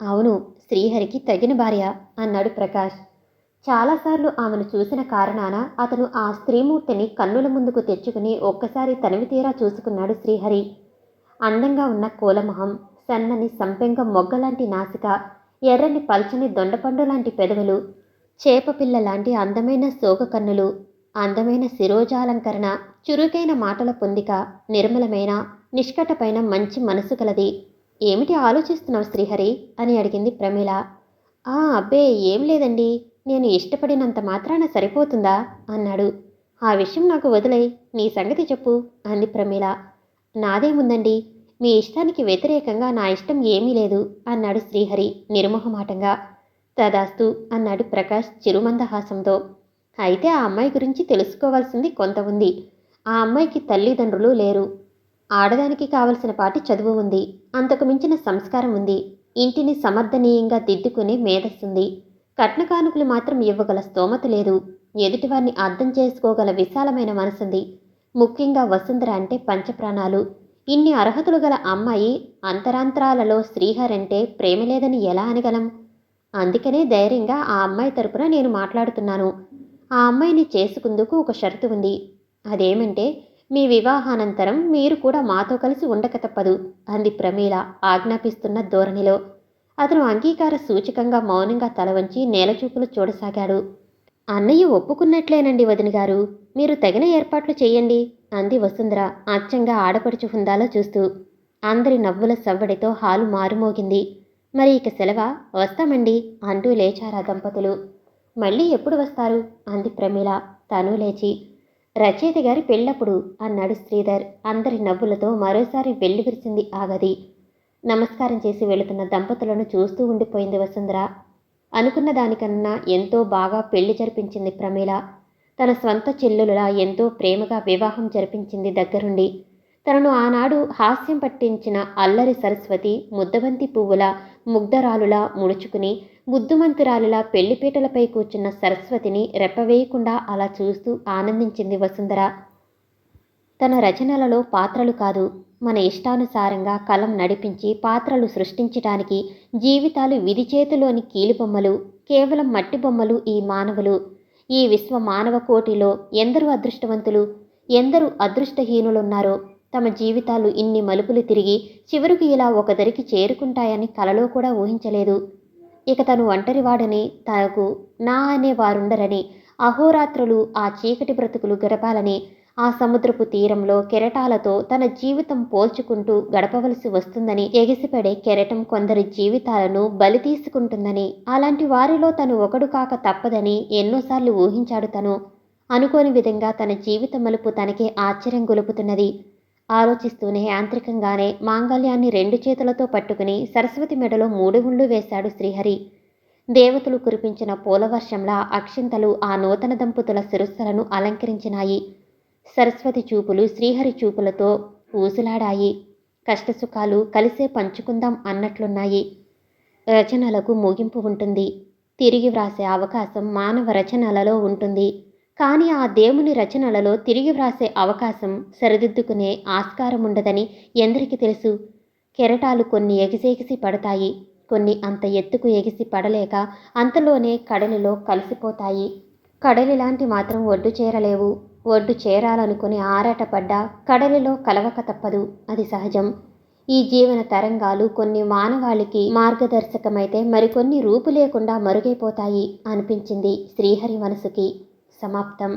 అవును, శ్రీహరికి తగిన భార్య అన్నాడు ప్రకాష్. చాలాసార్లు ఆమెను చూసిన కారణాన అతను ఆ స్త్రీమూర్తిని కన్నుల ముందుకు తెచ్చుకుని ఒక్కసారి తనివి తీరా చూసుకున్నాడు శ్రీహరి. అందంగా ఉన్న కోలమొహం, సన్నని సంపెంగ మొగ్గలాంటి నాసిక, ఎర్రని పల్చని దొండపండు లాంటి పెదవులు, చేపపిల్ల లాంటి అందమైన సోగ కన్నులు, అందమైన శిరోజాలంకరణ, చురుకైన మాటల పొందిక, నిర్మలమైన నిష్కటపైన మంచి మనసు కలది. ఏమిటి ఆలోచిస్తున్నావు శ్రీహరి అని అడిగింది ప్రమీల. అబ్బే ఏం లేదండి, నేను ఇష్టపడినంత మాత్రాన సరిపోతుందా అన్నాడు. ఆ విషయం నాకు వదిలే, నీ సంగతి చెప్పు అంది ప్రమీల. నాదేముందండి, మీ ఇష్టానికి వ్యతిరేకంగా నా ఇష్టం ఏమీ లేదు అన్నాడు శ్రీహరి నిర్మోహమాటంగా. తదాస్తు అన్నాడు ప్రకాష్ చిరుమందహాసంతో. అయితే ఆ అమ్మాయి గురించి తెలుసుకోవాల్సింది కొంత ఉంది. ఆ అమ్మాయికి తల్లిదండ్రులు లేరు. ఆడదానికి కావలసిన పాటి చదువు ఉంది, అంతకు మించిన సంస్కారం ఉంది, ఇంటిని సమర్థనీయంగా దిద్దుకునే మేధస్సుంది. కట్నకానుకలు మాత్రం ఇవ్వగల స్తోమత లేదు. ఎదుటివారిని అర్థం చేసుకోగల విశాలమైన మనసుంది. ముఖ్యంగా వసుంధర అంటే పంచప్రాణాలు. ఇన్ని అర్హతలు గల అమ్మాయి అంతరాంతరాలలో శ్రీహరంటే ప్రేమ లేదని ఎలా అనగలం? అందుకనే ధైర్యంగా ఆ అమ్మాయి తరపున నేను మాట్లాడుతున్నాను. ఆ అమ్మాయిని చేసుకుందుకు ఒక షరతు ఉంది. అదేమంటే మీ వివాహానంతరం మీరు కూడా మాతో కలిసి ఉండక తప్పదు అంది ప్రమీల ఆజ్ఞాపిస్తున్న ధోరణిలో. అతను అంగీకార సూచకంగా మౌనంగా తల వంచి నేలచూపులు చూడసాగాడు. అన్నయ్య ఒప్పుకున్నట్లేనండి వదినగారు, మీరు తగిన ఏర్పాట్లు చెయ్యండి అంది వసుంధర అచ్చంగా ఆడపడుచు హుందాలో చూస్తూ. అందరి నవ్వుల సవ్వడితో హాలు మారుమోగింది. మరి ఇక సెలవా, వస్తామండి అంటూ లేచారా దంపతులు. మళ్ళీ ఎప్పుడు వస్తారు అంది ప్రమీల తను లేచి. రచయిత గారి పెళ్ళప్పుడు అన్నాడు శ్రీధర్. అందరి నవ్వులతో మరోసారి వెల్లివిరిసింది ఆ గది. నమస్కారం చేసి వెళుతున్న దంపతులను చూస్తూ ఉండిపోయింది వసుంధర. అనుకున్న దానికన్నా ఎంతో బాగా పెళ్లి జరిపించింది ప్రమీల. తన స్వంత చెల్లులా ఎంతో ప్రేమగా వివాహం జరిపించింది దగ్గరుండి. తనను ఆనాడు హాస్యం పట్టించిన అల్లరి సరస్వతి ముద్దబంతి పువ్వుల ముగ్ధరాలులా ముడుచుకుని బుద్ధుమంతురాలిలా పెళ్లిపీటలపై కూర్చున్న సరస్వతిని రెప్పవేయకుండా అలా చూస్తూ ఆనందించింది వసుంధర. తన రచనలలో పాత్రలు కాదు, మన ఇష్టానుసారంగా కలం నడిపించి పాత్రలు సృష్టించటానికి జీవితాలు విధి చేతిలోని కీలుబొమ్మలు, కేవలం మట్టి బొమ్మలు ఈ మానవులు. ఈ విశ్వ మానవ కోటిలో ఎందరు అదృష్టవంతులు, ఎందరు అదృష్టహీనులున్నారో. తమ జీవితాలు ఇన్ని మలుపులు తిరిగి చివరికి ఇలా ఒకదరికి చేరుకుంటాయని కలలో కూడా ఊహించలేదు. ఇక తను ఒంటరివాడని, తనకు నా అనే వారుండరని, అహోరాత్రులు ఆ చీకటి బ్రతుకులు గడపాలని, ఆ సముద్రపు తీరంలో కెరటాలతో తన జీవితం పోల్చుకుంటూ గడపవలసి వస్తుందని ఎగిసిపడే కెరటం కొందరి జీవితాలను బలి తీసుకుంటుందని, అలాంటి వారిలో తను ఒకడు కాక తప్పదని ఎన్నోసార్లు ఊహించాడు తను. అనుకోని విధంగా తన జీవిత మలుపు తనకే ఆశ్చర్యం గొలుపుతున్నది. ఆలోచిస్తూనే యాంత్రికంగానే మాంగళ్యాన్ని 2 చేతులతో పట్టుకుని సరస్వతి మెడలో 3 ముళ్ళు వేశాడు శ్రీహరి. దేవతలు కురిపించిన పూలవర్షంలా అక్షింతలు ఆ నూతన దంపతుల శిరస్సులను అలంకరించినాయి. సరస్వతి చూపులు శ్రీహరి చూపులతో ఊసులాడాయి. కష్టసుఖాలు కలిసే పంచుకుందాం అన్నట్లున్నాయి. రచనలకు ముగింపు ఉంటుంది. తిరిగి వ్రాసే అవకాశం మానవ రచనలలో ఉంటుంది. కానీ ఆ దేవుని రచనలలో తిరిగి వ్రాసే అవకాశం, సరిదిద్దుకునే ఆస్కారముండదని ఎందరికి తెలుసు? కెరటాలు కొన్ని ఎగిసెగిసి పడతాయి. కొన్ని అంత ఎత్తుకు ఎగిసి పడలేక అంతలోనే కడలిలో కలిసిపోతాయి. కడలిలాంటి మాత్రం ఒడ్డు చేరలేవు. ఒడ్డు చేరాలనుకుని ఆరాటపడ్డా కడలిలో కలవక తప్పదు. అది సహజం. ఈ జీవన తరంగాలు కొన్ని మానవాళికి మార్గదర్శకమైతే మరికొన్ని రూపు లేకుండా మరుగైపోతాయి అనిపించింది శ్రీహరి మనసుకి. సమాప్తం.